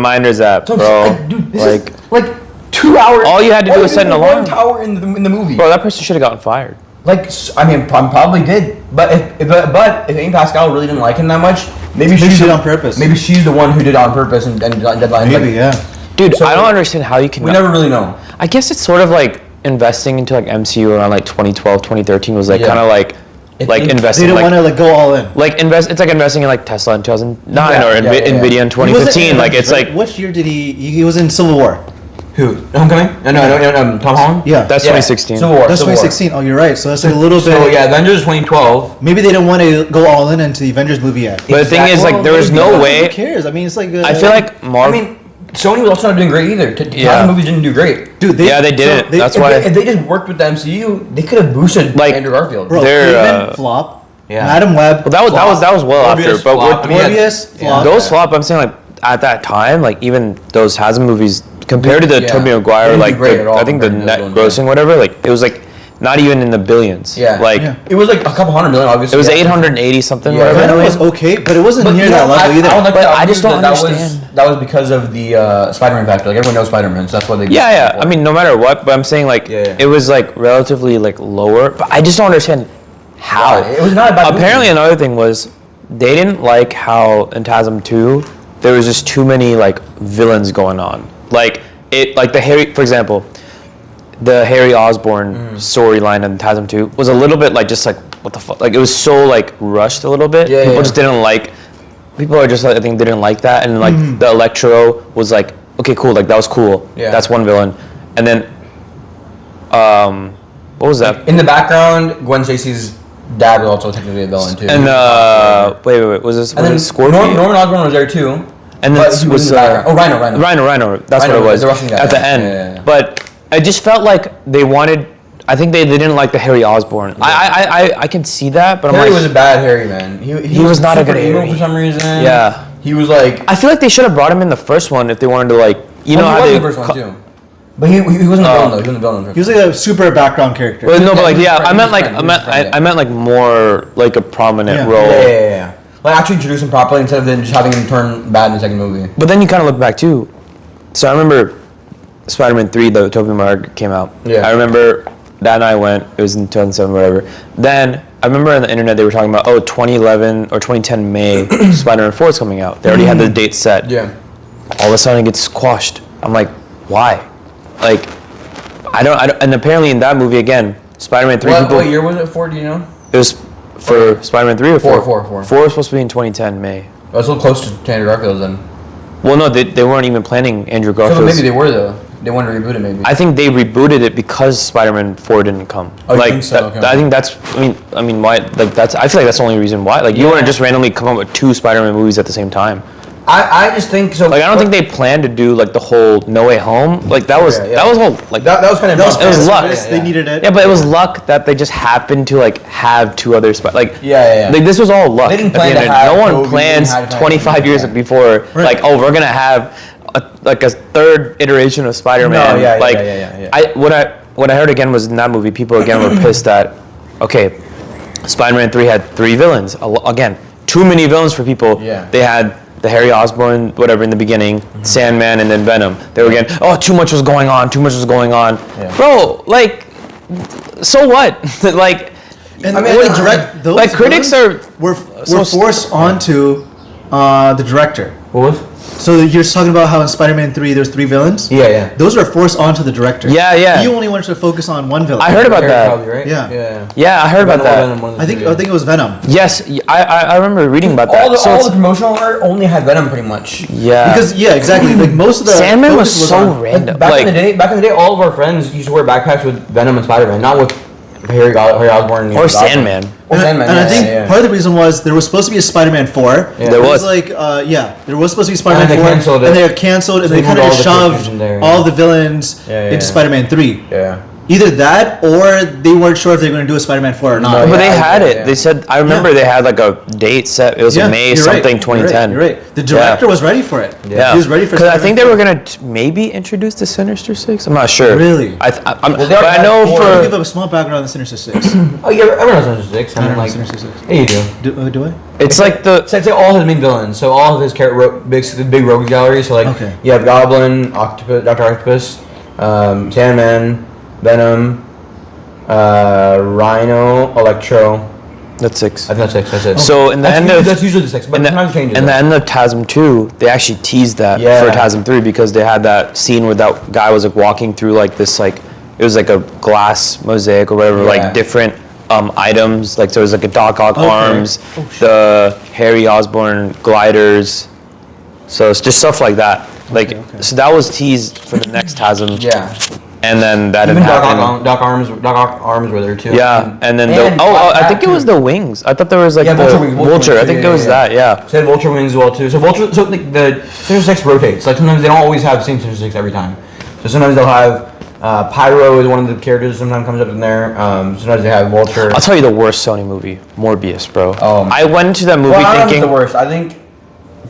I'm bro. like, dude, this Like, is like 2 hours. all you had to do was set an one alarm. tower in the movie. bro, that person should have gotten fired. Like, I mean, probably did. But if Amy Pascal really didn't like him that much, maybe she did on purpose. Maybe she's the one who did it on purpose and deadline. Maybe, like, yeah. Dude, So- I don't understand how you can. We never really know. I guess it's sort of like investing into like MCU around like 2012, 2013 was like Yeah. kind of like They investing. They don't like, want to like go all in. like invest. It's like investing in like Tesla in 2009 Yeah, or yeah, yeah. Nvidia in 2015. Like it's like Which year did he was in Civil War? Who? Homecoming? No, Tom Holland? Yeah. that's Yeah. 2016. Civil War. That's Civil War. 2016. Oh, you're right. So that's like a little bit. So yeah, Avengers 2012. Maybe they didn't want to go all in into the Avengers movie yet. But the thing is, like, there was no Who way. cares? I mean, it's like. I feel like I Marvel. mean, Sony was also not doing great either. Yeah. The movies didn't do great. dude, Yeah, they didn't. That's if why. if they just worked with the MCU, they could have boosted Like, Andrew Garfield. Bro, they're, Craven, flop. Yeah. Madam Web. well, that was well Morbius after. But flop. I mean, Morbius, yeah. flop. those flop. I'm saying like at that time, like even those Hasm movies compared to the Yeah. Tobey They Maguire, didn't do like great at all I think the compared to net those ones, grossing, whatever, like it was like not even in the billions. Yeah. Like Yeah. It was like a couple $100 million, obviously. it was Yeah. 880 something. Yeah. Whatever. Venom was okay, but it wasn't near you know, that level either. I would like But to I argue just don't that understand. That was because of the Spider-Man factor. Like everyone knows Spider-Man, so that's why they. Yeah, yeah. I mean, no matter what, but I'm saying like Yeah, yeah. it was like relatively like lower. But I just don't understand how. Why? It was not a bad Apparently, movie. another thing was they didn't like how in TASM 2 there was just too many like villains going on. Like it, like the Harry, for example, the Harry Osborn storyline in TASM 2 was a little bit like just like what the fuck. Like it was so like rushed a little bit. Yeah, People yeah. just didn't like. People are just like, I think they didn't like that, and like the Electro was like, okay, cool, like that was cool. Yeah. That's one villain, and then, what was that? In the background, Gwen Stacy's dad was also technically a villain too. And wait, was this? And Was then it Scorpion? Norman Osborn was there too. And then but he was in the background. Rhino. Rhino. That's Rhino, what it was the Russian guy, at the yeah. end. Yeah, yeah, yeah. But I just felt like they wanted. I think they didn't like the Harry Osborn. Yeah. I can see that, but Harry I'm like, was a bad Harry, man. He was not a good emo Harry for some reason. Yeah. He was like. I feel like they should have brought him in the first one if they wanted to like, you know he how was they. in the first one too. But he wasn't a villain though. He wasn't a villain. He was like a super background character. Well, no, but like Yeah, I meant like more like a prominent role. Yeah. Like actually introduce him properly instead of then just having him turn bad in the second movie. But then you kind of look back too. So I remember Spider-Man 3, the Tobey Maguire came out. Yeah. I remember that night I went. It was in 2007, whatever. Then I remember on the internet they were talking about 2011 or 2010 May Spider-Man 4 is coming out. They already had the date set. Yeah. All of a sudden it gets squashed. I'm like, why? Like, I don't. And apparently in that movie again, Spider-Man 3 people. What year was it for? Do you know? It was for Spider-Man 3 or 4? 4. 4 was supposed to be in 2010 May. I was a little close to Andrew Garfield then. Well, no, they weren't even planning Andrew Garfield. So maybe they were though. They wanted to reboot it maybe. I think they rebooted it because Spider-Man 4 didn't come. Oh, like, you think so? Okay. I think that's. I mean, why? Like that's. I feel like that's the only reason why. Like, you wouldn't just randomly come up with 2 Spider-Man movies at the same time. I just think so. Like, I don't think they planned to do like the whole No Way Home. Like that was that was whole like that was kind of it was luck. They needed it. Yeah, but it was luck that they just happened to like have 2 other Like Yeah. Like this was all luck. They didn't at the plan end to of it. have No one Toby, plans they didn't have 25 years before. Right. Like, oh, we're gonna have a 3rd iteration of Spider-Man. No, yeah, like, yeah. What I heard again was in that movie, people again were pissed that, okay, Spider-Man 3 had 3 villains. Again, too many villains for people. Yeah. They had the Harry Osborn, whatever, in the beginning, Sandman, and then Venom. They were again, oh, too much was going on. Yeah. Bro, like, so what? like, And I mean, those like, critics were so forced onto the director. What was? So you're talking about how in Spider-Man 3 there's 3 villains? Yeah. Those were forced onto the director. Yeah. You only wanted to focus on one villain. I heard about that. Probably, right? Yeah. Yeah, I heard about that. I think it was Venom. Yes, I remember reading about that. All the promotional art only had Venom pretty much. Yeah. Because exactly. Like most of the Sandman was focus so on- random. Back in the day, all of our friends used to wear backpacks with Venom and Spider-Man, not with Harry Osborn Or Sandman. Or Sandman. And I think yeah. part of the reason was there was supposed to be a Spider-Man 4. Yeah. There It was. like there was supposed to be Spider-Man And they 4, canceled it. and they canceled, and So they they kind of moved all the shoved characters in there, all the villains Yeah, into yeah. Spider-Man 3. Yeah. Either that, or they weren't sure if they were going to do a Spider-Man 4 or not. No, But they Yeah, had yeah, it. yeah. They said, I remember they had like a date set. It was Yeah, May you're something right. 2010. You're right. The director was ready for it. Yeah. He was ready for Because I think they were Spider-Man going to maybe introduce the Sinister Six. I'm not sure. Really? But they I know 4. 4. I'll give for. a small background on the Sinister Six. Oh yeah, everyone knows Sinister Six. I mean, Everyone like, knows Sinister Six. yeah, you do. Do I? It's like the. So I'd say all his main villains. So all of his big rogue gallery. So like, Okay. you have Goblin, Octopus, Doctor Octopus, Sandman, Venom, Rhino, Electro. That's 6. I think that's it. So in the end of. that's usually the 6, but sometimes it changes. In the end of TASM 2, they actually teased that Yeah. for TASM 3 because they had that scene where that guy was like walking through like this like it was like a glass mosaic or whatever, Yeah. like different items. Like there was like a Doc Ock Okay. arms, the Harry Osborn gliders. So it's just stuff like that. Like so that was teased for the next TASM. Yeah. And then that Even didn't happen. Doc Ock arms were there too. Yeah, and then And I think Black it was too. the wings. I thought there was like Yeah, the Vulture wings, Vulture. I think yeah, it was yeah. that. Yeah. So they had Vulture wings as well too. So like the Sinister Six rotates. Like sometimes they don't always have the same Sinister Six every time. So sometimes they'll have Pyro is one of the characters. Sometimes comes up in there. Sometimes they have Vulture. I'll tell you the worst Sony movie, Morbius, bro. Oh, I went into that movie Well, I don't know if thinking it's the worst. I think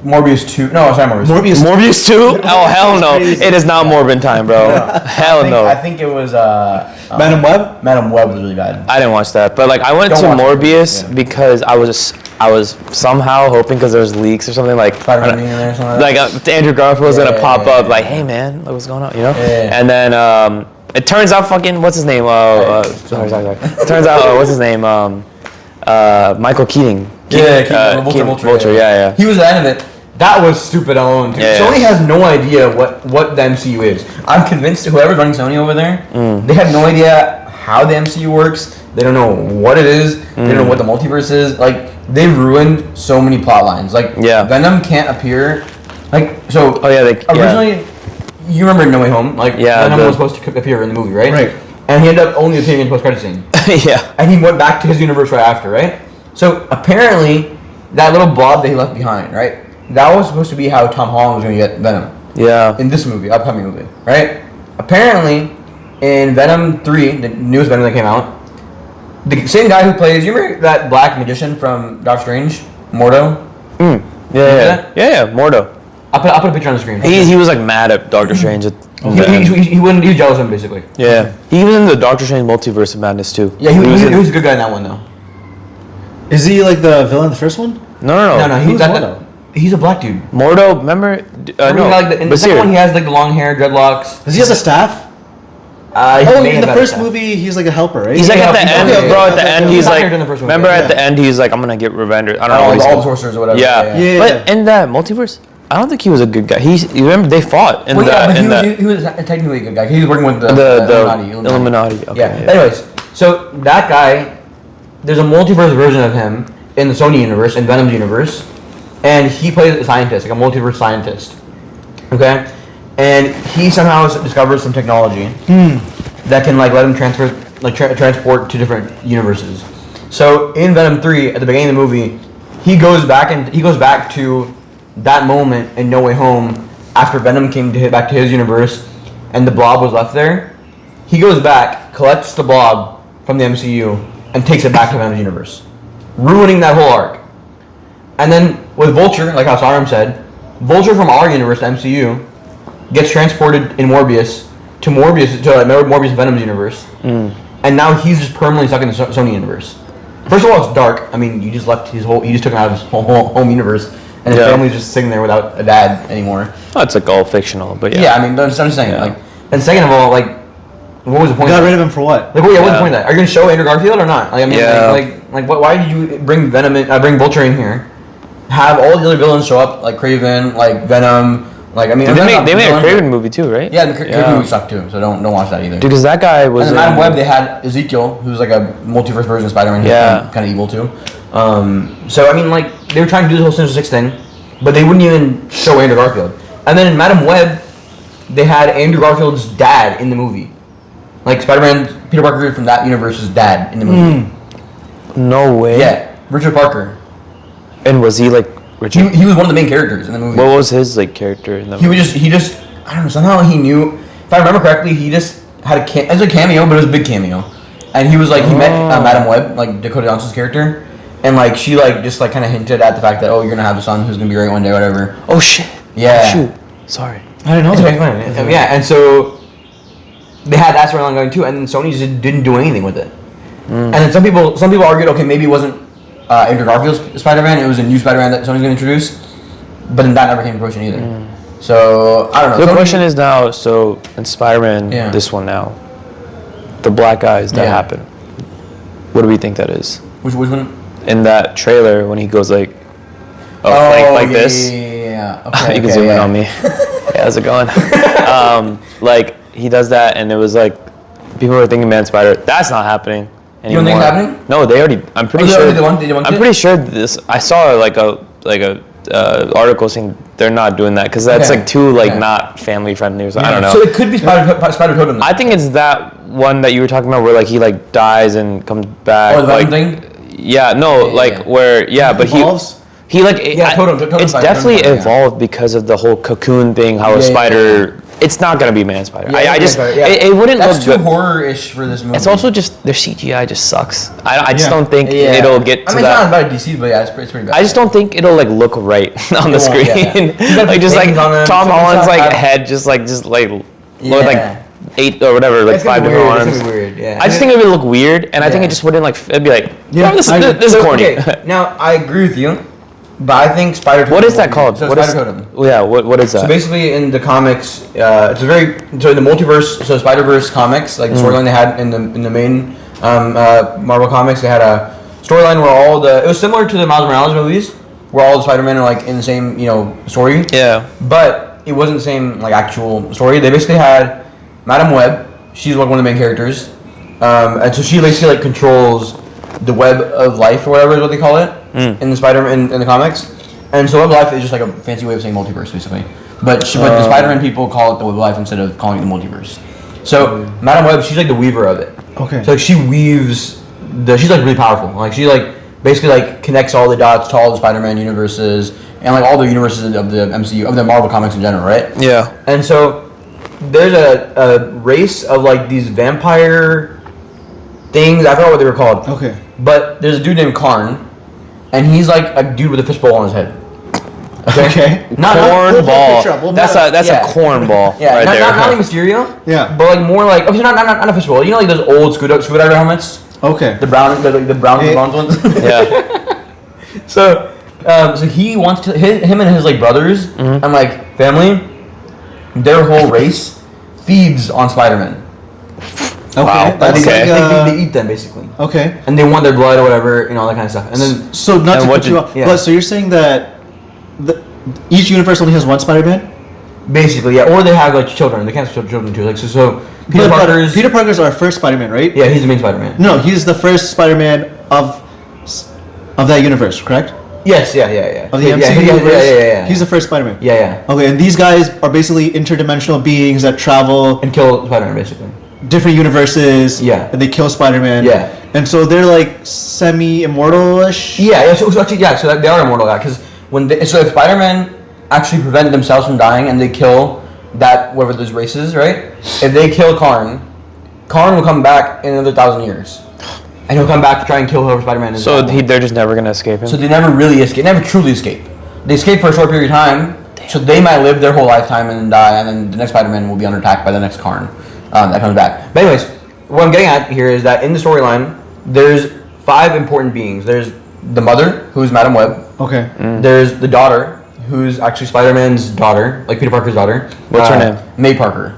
Morbius 2. No, it's not Morbius. Morbius 2? Oh hell no! It is not Morbin time, bro. Hell no! I think it was Madam Web? Madam Web was really bad. I didn't watch that, but like I went Don't to watch it, Morbius yeah. because I was somehow hoping because there was leaks or something like Spider-Man being in there or something like Andrew Garfield was gonna Yeah, pop yeah, up yeah, like, yeah. hey man, like, what's going on, you know? Yeah. And then it turns out fucking what's his name? Sorry. It turns out what's his name? Michael Keating. Vulture. Yeah. He was the end of it. That was stupid alone, too. Yeah, Sony yeah. has no idea what the MCU is. I'm convinced whoever's running Sony over there, they have no idea how the MCU works. They don't know what it is. They don't know what the multiverse is. Like, they've ruined so many plot lines. Like, Yeah. Venom can't appear. Like, so Oh yeah, originally, you remember No Way Home? Like, Yeah, Venom the- was supposed to appear in the movie, right? Right. And he ended up only appearing in the post-credit scene. yeah. And he went back to his universe right after, right? So apparently, that little blob that he left behind, right? That was supposed to be how Tom Holland was going to get Venom Yeah. in this movie, upcoming movie, right? Apparently, in Venom 3, the newest Venom that came out, the same guy who plays, you remember that black magician from Doctor Strange, Mordo? Yeah, Mordo. I'll put a picture on the screen. He was like mad at Doctor Strange. He was jealous of him basically. Yeah, he was in the Doctor Strange Multiverse of Madness too. Yeah, he was a good guy in that one though. Is he like the villain in the first one? No. Who's Mordo? He's a black dude. Mordo, remember? No. In the second one, he has like the long hair, dreadlocks. Does he have a staff? In the first movie, he's like a helper, right? He's like at the end, bro. At the end, he's like, remember at the end, he's like, I'm gonna get revenge. I don't know. All the sorcerers or whatever. Yeah. But in that multiverse, I don't think he was a good guy. You remember they fought in that. He was technically a good guy. He was working with the Illuminati. Okay, yeah. Anyways, so that guy, there's a multiverse version of him in the Sony universe, in Venom's universe, and he plays a scientist, like a multiverse scientist. Okay. And he somehow discovers some technology that can like let him transport to different universes. So in Venom 3, at the beginning of the movie, he goes back to that moment in No Way Home after Venom came back to his universe, and the Blob was left there. He goes back, collects the Blob from the MCU, and takes it back to Venom's universe, ruining that whole arc. And then with Vulture, like how Sarum said, Vulture from our universe, the MCU, gets transported in Morbius to Morbius and Venom's universe, and now he's just permanently stuck in the Sony universe. First of all, it's dark. I mean, you just took him out of his home universe, and his family's just sitting there without a dad anymore. Oh, it's like all fictional, but yeah. Yeah, I mean, I'm just saying. Like, and second of all, like, what was the point? Got rid of him for what? Like, what was the point of that? Are you gonna show Andrew Garfield or not? Like, I mean, why did you bring bring Vulture in here? Have all the other villains show up, like Kraven, like Venom. Like, I mean, they made a Kraven movie too, right? Yeah, the Kraven movie sucked too, so don't watch that either. Dude, because that guy was. And in Madam Web, they had Ezekiel, who's like a multiverse version of Spider-Man. Who's kind of evil too. So I mean, like, they were trying to do the whole Sinister Six thing, but they wouldn't even show Andrew Garfield. And then in Madam Web, they had Andrew Garfield's dad in the movie, like Spider-Man, Peter Parker from that universe's dad in the movie. No way. Yeah, Richard Parker. And was he like? He was one of the main characters in the movie. What was his like character in the movie? He just I don't know, somehow he knew, if I remember correctly, he just had it was a cameo, but it was a big cameo. And he was like, he met Madam Web, like Dakota Johnson's character, and like she like just like kind of hinted at the fact that, oh, you're gonna have a son who's gonna be great one day, whatever. Oh shit. Yeah. Shoot. Sorry. I didn't know that. Fine. Yeah, and so they had that storyline going too, and then Sony just didn't do anything with it. And then some people argued, okay, maybe it wasn't Andrew Garfield's Spider-Man, it was a new Spider-Man that Sony's gonna introduce, but then that never came to fruition either. So I don't know. The question is now, so in Spider-Man, this one now, the black eyes that happen. What do we think that is? Which one? In that trailer when he goes like, like this. Yeah. Okay. You can zoom in on me. Hey, how's it going? Like he does that, and it was like people were thinking Man Spider. That's not happening anymore. You don't think it's happening? No, they already. I'm pretty sure. I'm pretty sure this. I saw like a article saying they're not doing that because that's like too not family friendly or something. I don't know. So it could be Spider Totem. I think it's that one that you were talking about where like he like dies and comes back. Oh, the like, thing? Yeah, no, where but evolves? he like Totem it's definitely evolved because of the whole cocoon thing. How a spider. It's not gonna be Man Spider. I just it wouldn't look good. That's too horror-ish for this movie. It's also just their CGI just sucks. I just don't think it'll get to I mean, that. it's not about DC, but it's pretty bad. I just don't think it'll like look right on the screen. Like just like Tom Holland's like head just with like 8 or whatever, like 5 different arms. It's gonna be weird. Yeah. I just think it would look weird, and I think it just wouldn't like. It'd be like, this is corny. Okay, now I agree with you, but I think Spider Totem. What is that called? So Spider Totem. Yeah, what is that? So basically, in the comics, in the multiverse, so Spider-Verse comics, like the storyline they had in the main Marvel comics, they had a storyline where it was similar to the Miles Morales movies, where all the Spider-Men are like in the same story. Yeah. But it wasn't the same like actual story. They basically had Madam Web. She's like one of the main characters, and so she basically like controls the web of life or whatever is what they call it in the Spider-Man in the comics. And so web of life is just like a fancy way of saying multiverse, basically. But the Spider-Man people call it the web of life instead of calling it the multiverse. So Madam Web, she's like the weaver of it. Okay. So like, she weaves she's like really powerful. Like she like basically like connects all the dots to all the Spider-Man universes and like all the universes of the MCU, of the Marvel comics in general, right? Yeah. And so there's a race of like these vampire things. I forgot what they were called. Okay. But there's a dude named Karn, and he's like a dude with a fishbowl on his head. Okay. Corn ball. That's yeah. a corn ball. Yeah. Right not, there. not like Mysterio. Yeah. But like more like okay, not a fishbowl. You know like those old scuba diver helmets. Okay. The brown bronze ones. Yeah. So he wants to him and his like brothers and like family. Their whole race feeds on Spider-Man. Okay. Wow. That's They, like, they eat them basically. okay. And they want their blood or whatever, all that kind of stuff. And then So not And to what put you did- off, yeah. but so you're saying that each universe only has one Spider-Man? basically, yeah, or they have like children. They can't have children too. Like so Peter But Parker's. Peter Parker's our first Spider-Man, right? Yeah, he's the main Spider-Man. No, he's the first Spider-Man of that universe, correct? Yes, yeah. Of the yeah, MCU universe. yeah. He's the first Spider-Man. Yeah. Okay, and these guys are basically interdimensional beings that travel And kill Spider-Man basically. different universes. Yeah. And they kill Spider-Man. Yeah. And so they're like semi-immortal-ish. Yeah. So actually, so that they are immortal, because if Spider-Man actually prevent themselves from dying and they kill that whatever those races, right? If they kill Karn will come back in another 1,000 years, and he'll come back to try and kill whoever Spider-Man is. So they're just never gonna escape him. So they never really escape. Never truly escape. They escape for a short period of time. So they might live their whole lifetime and then die, and then the next Spider-Man will be under attack by the next Karn that comes back. But anyways, what I'm getting at here is that in the storyline, there's 5 important beings. There's the mother, who's Madam Web. Okay. There's the daughter, who's actually Spider-Man's daughter, like Peter Parker's daughter. What's her name? May Parker.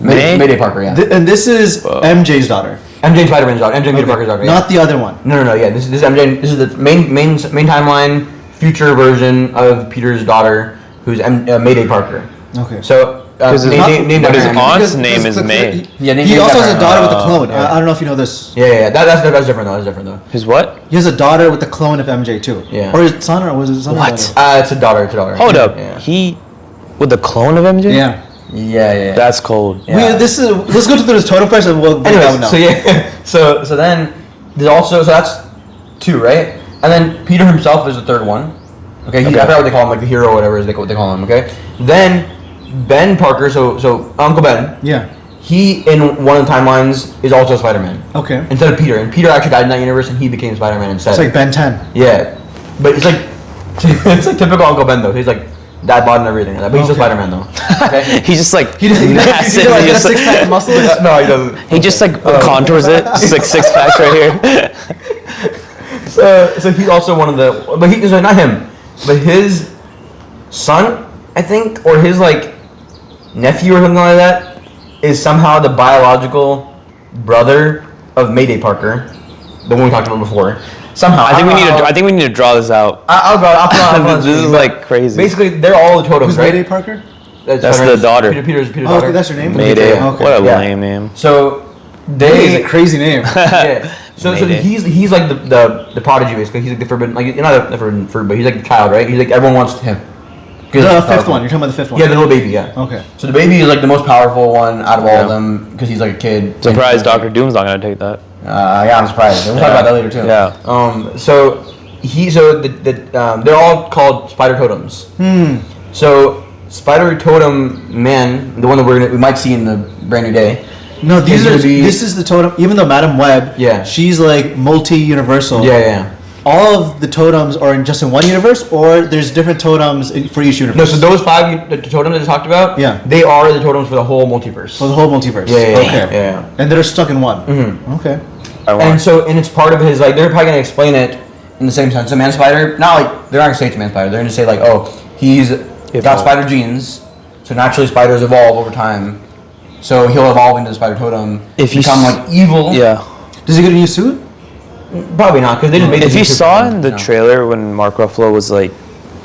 May? Mayday Parker, yeah. And this is MJ's daughter. MJ Spider-Man's daughter. MJ Peter Okay. Parker's daughter. Yeah. Not the other one. No. Yeah, this is MJ. This is the main timeline, future version of Peter's daughter, who's Mayday Parker. Okay. So Because his named but his after him. aunt's name is May. Yeah, he also has a daughter with a Oh, clone. yeah. I don't know if you know this. Yeah. That's different though. That's different though. His what? He has a daughter with the clone of MJ too. Yeah. Or his son, or was it his son? or What? daughter? It's a daughter. It's a daughter. Hold up. Yeah. He with the clone of MJ? Yeah. Yeah. That's cold. Yeah. Let's go through this total first and we'll break down Anyways, now. so then there's also that's 2, right? And then Peter himself is the 3rd one. Okay, I forgot what they call him, like the hero or whatever is what they call him. Okay, then Ben Parker, so Uncle Ben. Yeah. He in one of the timelines is also Spider-Man. Okay. Instead of Peter, and Peter actually died in that universe, and he became Spider-Man instead. It's like Ben 10. Yeah, but it's like it's like typical Uncle Ben though. He's like dad bod and everything, but he's still Okay. Spider-Man though. Okay? He's just like He doesn't massive. like He a just like- six-pack of muscles. No, he doesn't. He just like contours it. Just like 6 packs right here. So he's also one of the, but so not him, but his son, I think, or his like nephew or something like that, is somehow the biological brother of Mayday Parker, the one we talked about before. Somehow, I think we need to draw this out. I'll put on This the is screen, like but crazy. Basically, they're all the totems, Who's right? Mayday Parker? That's Spider-Man's- the daughter. Peter's Oh, daughter. okay, that's her name. Mayday. Okay. What a Yeah. lame name. So Mayday is they a crazy name. yeah. So Mayday. he's like the prodigy basically. He's like the forbidden, like not the forbidden fruit, but he's like the child, right? He's like everyone wants him. 'Cause The he's fifth powerful. one. You're talking about the fifth one. Yeah, the little baby. Yeah. Okay. So the baby is like the most powerful one out of all Yeah. of them because he's like a kid. Surprised Doctor Doom's not gonna take that. Yeah, I'm surprised. We'll talk about that later too. Yeah. So they're all called spider totems. So Spider Totem Man, the one that we might see in the brand new day. No, Is gonna be- this is the totem. Even though Madam Web, Yeah. she's like multi-universal. Yeah. All of the totems are just in one universe, or there's different totems for each universe. No, so those 5 the totems that I talked about, Yeah. they are the totems for the whole multiverse. for the whole multiverse. Yeah. Okay. Yeah. And they're stuck in one. Mm-hmm. Okay. And it's part of his, like, they're probably gonna explain it in the same sense. So Man Spider, not like they're not gonna say it's Man Spider. They're gonna say like, oh, he's got spider genes, so naturally spiders evolve over time. So he'll evolve into the spider totem, If you become s- like evil. Yeah. Does he get a new suit? Probably not, because they just made. If the you new saw Superman, in the no. trailer when Mark Ruffalo was like,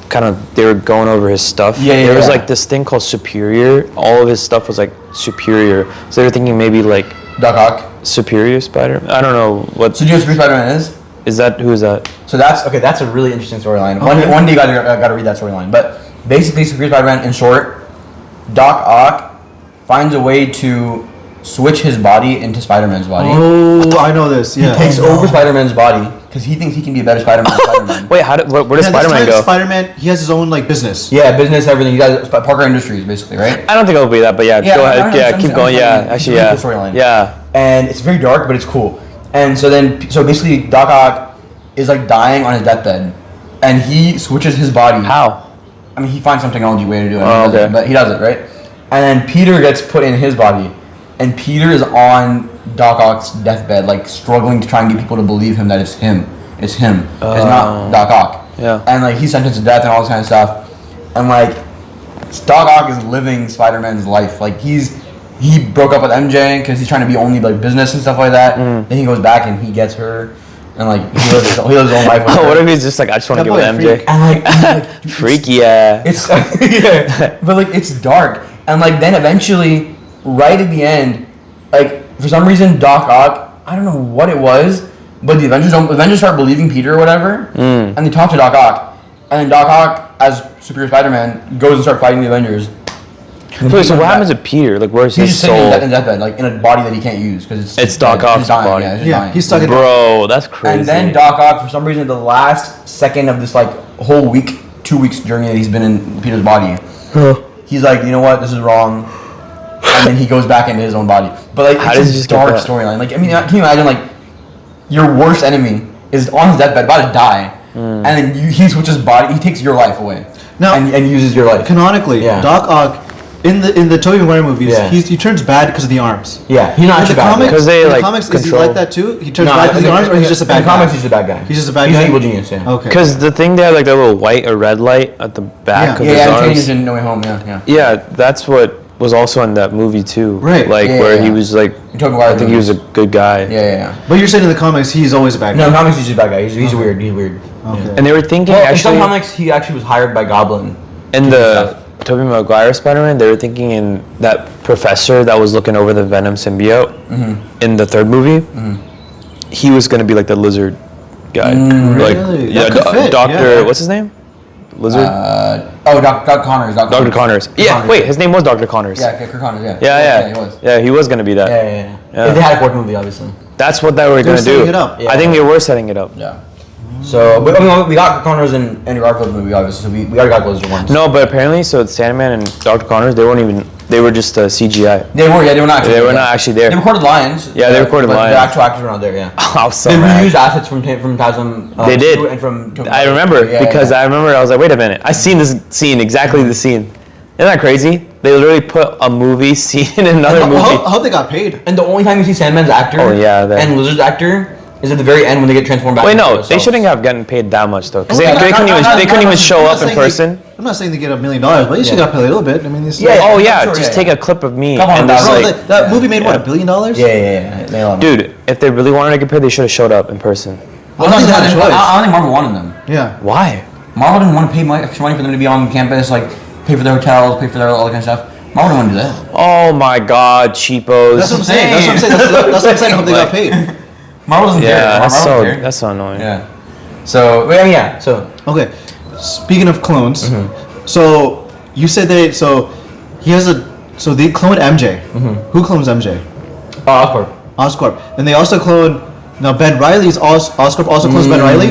kind of, they were going over his stuff. Yeah, There was yeah. like this thing called Superior. All of his stuff was like Superior. So they were thinking maybe like Doc Ock. Superior Spider. I don't know what. So do you know who Super Spider-Man is? Is that who is that? So that's okay. That's a really interesting storyline. Okay. One day you gotta read that storyline. But basically, Superior Spider-Man, in short, Doc Ock finds a way to switch his body into Spider-Man's body. Oh, I know this. Yeah. He takes over Spider-Man's body because he thinks he can be a better Spider-Man than Spider-Man. Wait, where does Spider-Man go? Spider-Man, he has his own like business. Yeah, business, everything. He does Parker Industries, basically, right? I don't think it'll be that, but yeah, go ahead. Yeah, keep going. Yeah, actually, yeah. Storyline. Yeah. And it's very dark, but it's cool. And so basically, Doc Ock is like dying on his deathbed, and he switches his body. How? I mean, he finds some technology way to do it. Oh, okay. But he does it, right? And then Peter gets put in his body, and Peter is on Doc Ock's deathbed, like struggling to try and get people to believe him that it's him. It's him. It's not Doc Ock. Yeah. And like he's sentenced to death and all this kind of stuff. And like Doc Ock is living Spider-Man's life. Like he broke up with MJ because he's trying to be only like business and stuff like that. Then he goes back and he gets her. And like he lives his own life. With her. What if he's just like, I just want to get with MJ? And like dude, freaky, yeah. It's yeah, but like it's dark. And like then eventually, right at the end, like for some reason Doc Ock, I don't know what it was, but the Avengers start believing Peter or whatever, and they talk to Doc Ock, and then Doc Ock as Superior Spider-Man goes and starts fighting the Avengers. Wait, so what happens to Peter? Like, where's He's his just sitting soul? in deathbed, like in a body that he can't use because It's Doc Ock's body. Yeah, Yeah, he's stuck in. Bro, that's crazy. And then Doc Ock, for some reason, at the last second of this like whole week, 2 weeks journey that he's been in Peter's body, he's like, you know what, this is wrong, and then he goes back into his own body. But like, How it's does a he just dark get that? storyline. Like, I mean, can you imagine like your worst enemy is on his deathbed, about to die, and then he switches body, he takes your life away, Now- and uses your life. Canonically, Yeah. Doc Ock in the Tobey Maguire movies, Yeah. he turns bad because of the arms. Yeah, he's not In actually the bad. comics, Because they, in the like, comics, is he control- like that too? He turns No, bad because of the arms, or he's just a bad in the comics, guy? he's a bad guy. He's just a bad He's guy? an evil genius. Yeah. Okay. Because the thing they had like that little white or red light at the back of Yeah, his and arms. changed in No Way Home. Yeah. Yeah, that's what was also in that movie too. Right. Like Yeah, where yeah. he was like, Tobey Maguire I think he was a good guy. Yeah. But you're saying in the comics, he's always a bad No, guy. in comics he's just a bad guy. He's weird. He's weird. Okay. And they were thinking Well, in actually some comics he actually was hired by Goblin. in the Tobey Maguire Spider-Man, they were thinking in that professor that was looking over the Venom symbiote in the third movie, he was gonna be like the lizard guy. Like, Really? yeah, That could fit, Doctor, yeah. what's his name? Lizard. Doc Connors. Dr. Connors. Yeah, Connors. wait, his name was Dr. Connors. Yeah, Kirk Connors. Yeah. Yeah, he was. Yeah, he was gonna be that. Yeah. If they had a fourth movie, obviously. That's what they were They were gonna do. setting it up. I think they were setting it up. Yeah. So, but, I mean, we got Connors in Andrew Garfield's movie, obviously. So we already got Lizard once. No, but apparently, so Sandman and Dr. Connors, they were just CGI. They were. Yeah, they were not. They were not actually there. They recorded lines. Yeah, they recorded but lines. The actual actors were not there. Yeah. I was so They mad. reused assets from Tasm. They did. And from. Tobey I Maguire. remember Yeah, because yeah. I remember I was like, wait a minute, I seen this scene, exactly the scene. Isn't that crazy? They literally put a movie scene in another movie. How they got paid? And the only time you see Sandman's actor Oh, yeah, and Lizard's actor is at the very end when they get transformed back. Wait, into no, they themselves. shouldn't have gotten paid that much though, because Okay, they couldn't even show I'm not up in saying person. I'm not saying they get $1 million, but you should got paid a little bit. I mean, this. Yeah, Oh yeah, sure, just yeah, take yeah. a clip of me Come on, and just bro, like, that movie made what, $1 billion? Yeah. They all know. dude, if they really wanted to get paid, they should have showed up in person. I don't think they had a choice. I don't think Marvel wanted them. Yeah. Why? Marvel didn't want to pay extra money for them to be on campus, like pay for their hotels, pay for their all that kind of stuff. Marvel didn't want to do that. Oh my God, cheapos. That's what I'm saying. That's what I'm saying. I hope they got paid. Marvel doesn't care. Yeah, Marvel doesn't care. that's so annoying. Yeah. So, yeah. So, Okay. Speaking of clones, so you said that so they cloned MJ. Who clones MJ? Oscorp. Oscorp. And they also cloned. Now Ben Riley's Oscorp also clones Ben Riley.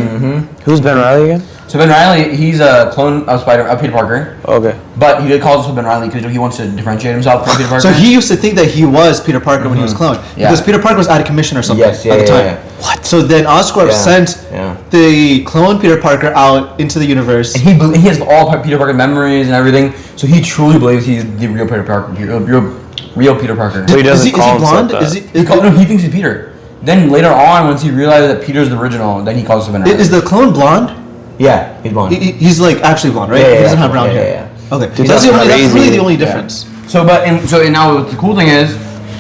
Who's Ben Riley again? So Ben Riley, he's a clone of Peter Parker, Okay. but he did call himself Ben Riley because he wants to differentiate himself from Peter Parker. So he used to think that he was Peter Parker when he was cloned Yeah. because Peter Parker was out of commission or something Yes, yeah, at the time. yeah. What? So then Oscorp Yeah, sent yeah. the clone Peter Parker out into the universe. And he has all Peter Parker memories and everything, so he truly believes he's the real Peter Parker. Real Peter Parker. So he doesn't is he call himself blonde? that. He thinks he's Peter. Then later on, once he realizes that Peter's the original, then he calls himself Ben Riley. Is the clone blonde? Yeah, he's blonde. He's like actually blonde, right? Yeah, he doesn't yeah, have brown yeah, hair. yeah. Okay, Dude, that's that's really crazy. the only Yeah. difference. So now the cool thing is,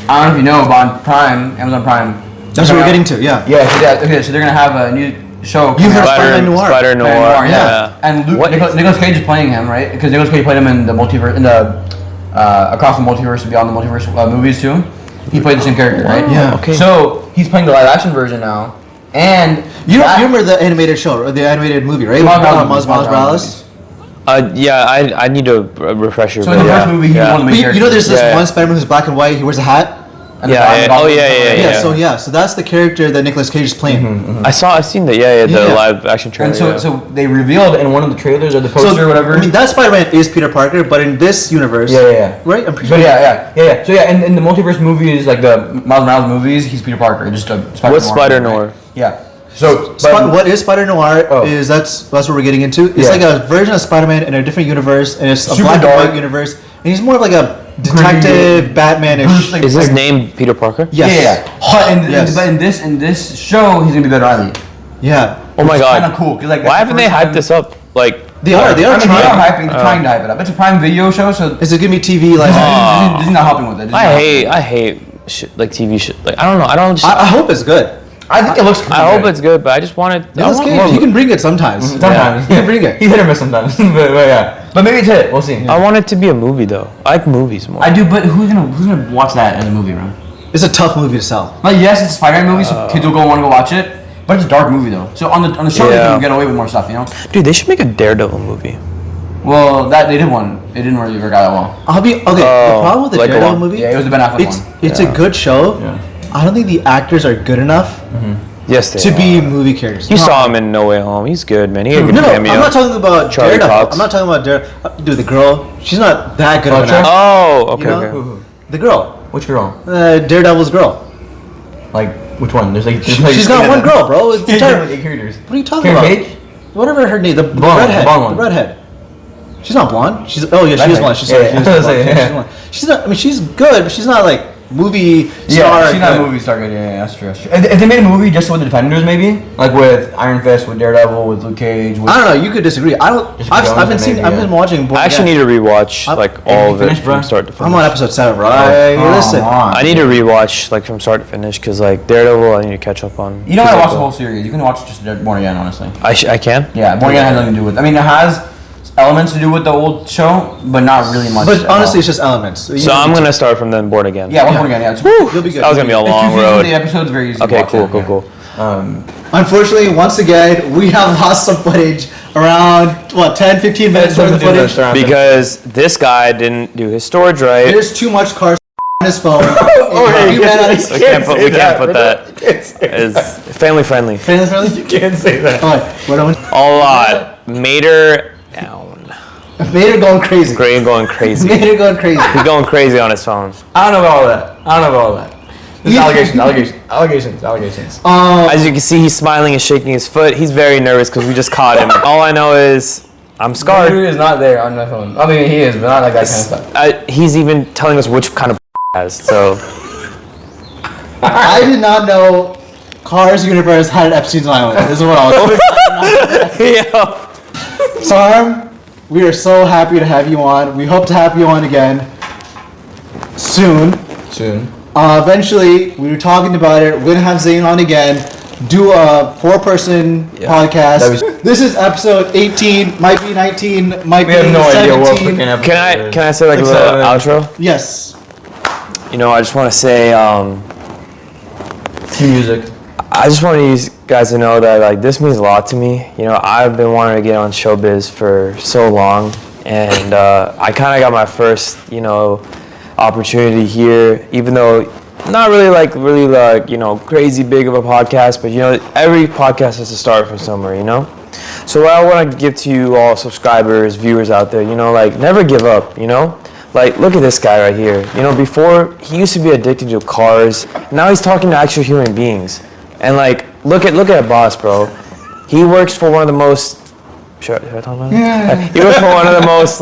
I don't know if you know, but on Prime, Amazon Prime. That's what we're getting to. Yeah. Yeah. So they're gonna have a new show. You coming heard out. Spider-Man Noir. Spider Noir, yeah. And What? Nicolas Cage is playing him, right? Because Nicolas Cage played him in the multiverse, in the Across the Multiverse and Beyond the Multiverse movies too. He played the same character, right? Yeah. Okay. So he's playing the live action version now, and You remember the animated show or the animated movie, right? Miles Miles Morales. Yeah, I need a refresher. So in the first movie, he was one of the main But you know, characters. there's this Yeah. one Spider-Man who's black and white. He wears a hat. And Yeah, the dog- yeah. So that's the character that Nicolas Cage is playing. I've seen that. Yeah, the Yeah. live action trailer. And so they revealed in one of the trailers or the poster or whatever. I mean, that Spider-Man is Peter Parker, but in this universe, right? I'm pretty But sure. yeah. So yeah, in the multiverse movies, like the Miles Morales movies, he's Peter Parker. Just a Spider What's Spider-Noir? Right? Yeah. So What is Spider Noir is that's what we're getting into. It's like a version of Spider-Man in a different universe, and it's a Super black dark. and white universe. And he's more of like a detective, Batman-ish. Like- Is his like- name Peter Parker? Yes. Yeah. But in this show, he's gonna be better Riley. Yeah. Oh my god. Kind of cool. 'Cause, like, Why that's haven't the they first hyped time- this up? Like They are I mean, they are trying. hyping. They're trying to hype it up. It's a Prime Video show, so Is it gonna be TV like? Disney's not helping with it. Disney's not helping. I hate shit like TV shit. Like I don't know. I don't. Just, I hope it's good. I think it looks. I hope it's good, but I just want it. I Nicolas want Cage, more. you can bring it sometimes. Sometimes You can bring it. He's hit or miss sometimes, but yeah. But maybe it's hit. We'll see. I want it to be a movie though. I like movies more. I do, but who's gonna watch that as a movie, bro? It's a tough movie to sell. Like, yes, it's a Spider-Man movie, so kids will want to go watch it. But it's a dark movie though. So on the show they Yeah. can get away with more stuff, you know. Dude, they should make a Daredevil movie. Well, that they did one. It didn't really work out that well. I'll be okay. The problem with the like a Daredevil one- movie, Yeah, it was the Ben Affleck it's one. it's a good show. Yeah. I don't think the actors are good enough Yes, they to are. be movie characters. You saw him in No Way Home. He's good, man. He had a good No, cameo. I'm not talking about Charlie Daredevil. Cox. I'm not talking about Daredevil. Dude, the girl, she's not that good of an Vulture? actor. Oh, okay, You know? okay. The girl, Which girl? Daredevil's girl. Like which one? There's like She's got one girl, bro. It's There's entire- like 8 characters. What are you talking Karen about? Page? Whatever her name, the blonde redhead, one. the redhead. She's not blonde. She's she is Redhead. blonde. She's Yeah, sorry. yeah. She's I was blonde. gonna say, She's yeah. blonde. She's not. I mean, she's good, but she's not like movie star. Yeah, she's not a good. movie star. Yeah, that's true. That's true. If they made a movie just with the Defenders, maybe like with Iron Fist, with Daredevil, with Luke Cage. With, I don't know. You could disagree. I don't. Just I've Jones, been seeing. maybe, I've yeah. been watching. I actually need to rewatch like all of it finished, bro? from start to finish. I'm on episode 7, bro. Hey, listen. Come on. I need to rewatch like from start to finish because like Daredevil, I need to catch up on. You don't gotta watch the Physical. whole series. You can watch just Born Again, honestly. I can. Yeah, Born Again has nothing to do with. I mean, it has elements to do with the old show, but not really much. But at honestly, all. it's just elements. You So know, I'm gonna start from then Born Again. yeah, Born Again. Yeah, it's, You'll be good. That was gonna be a it's long two seasons of road. the episodes, very easy. to Okay, watch cool, it, cool, yeah. cool. Unfortunately, once again, we have lost some footage around 10, 15 minutes worth of footage. Because this guy didn't do his storage right. There's too much car on his phone. yeah, He ran out of We can't put that. It's family friendly. Family friendly? You can't say that. Alright, we're done. A lot. Mater down. Made her going crazy. Gray going crazy. Made her going crazy. He's going crazy on his phone. I don't know about all that. I don't know about all that. This is Yeah. allegations. As you can see, he's smiling and shaking his foot. He's very nervous because we just caught him. All I know is I'm scarred. Dude is not there on my phone. I mean, he is, but not like that kind of stuff. He's even telling us which kind of has. So I did not know Cars Universe had an Epstein's Island. This is what I was yeah. Sarm, we are so happy to have you on. We hope to have you on again soon. Eventually, we were talking about it. We're gonna have Zane on again. Do a 4-person podcast. This is episode 18. Might be 19. Might We be have no 17. idea what freaking episode Can I say like a little outro? Yes. You know, I just want to say music. I just want you guys to know that like this means a lot to me. You know, I've been wanting to get on showbiz for so long, and I kind of got my first, opportunity here. Even though not really crazy big of a podcast, but every podcast has to start from somewhere. So what I want to give to you all subscribers, viewers out there, never give up. Like, look at this guy right here. Before, he used to be addicted to cars. Now he's talking to actual human beings. And, look at Boss, bro. He works for one of the most... Should I talk about it? Yeah. He works for one of the most,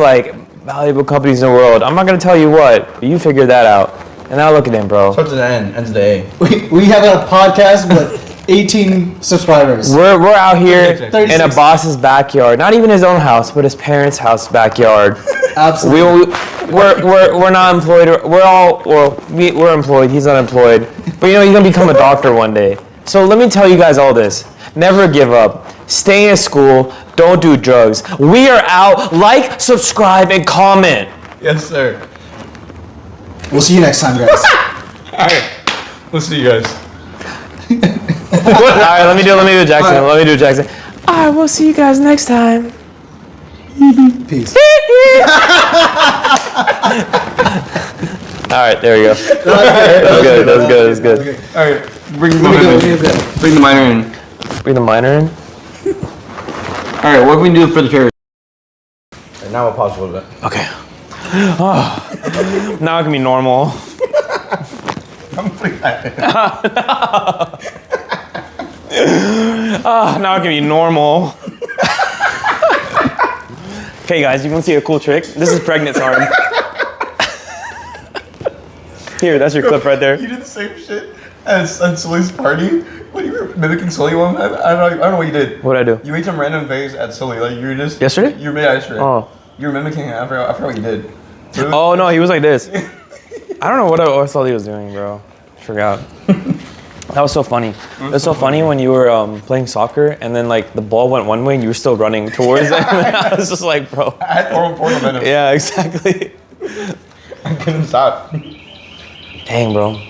valuable companies in the world. I'm not going to tell you what, but you figure that out. And now look at him, bro. Starts at the end, ends at the A. We have a podcast with 18 subscribers. We're out here 36. in a boss's backyard. Not even his own house, but his parents' house backyard. Absolutely. We're not employed. We're employed. He's unemployed. But he's gonna become a doctor one day. So let me tell you guys all this. Never give up. Stay in school. Don't do drugs. We are out. Like, subscribe, and comment. Yes, sir. We'll see you next time, guys. Alright. We'll see you guys. All right, let me do Jackson. Let me do Jackson. All right, we'll see you guys next time. Peace. right, there we go. That was good. All right, bring the minor in. Bring the minor in. All right, what can we do for the chairs? Right, now we'll pause a little bit. Okay. Now it can be normal. I'm pretty tired. Now it can be normal. Okay, guys, you want to see a cool trick? This is pregnant arm. Here, that's your clip right there. You did the same shit as on Sully's party when you were mimicking Sully one time. I don't know what you did. What'd I do? You made some random face at Sully, like you were just Yesterday? You were yesterday. Oh. You were mimicking him. I forgot what you did. So Oh no, he was like this. I don't know what I thought he was doing, bro. Forgot. That was so funny. It was so funny when you were playing soccer and then like the ball went one way and you were still running towards it. I was just like, bro. I had forward momentum. Yeah, exactly. I couldn't stop. Dang, bro.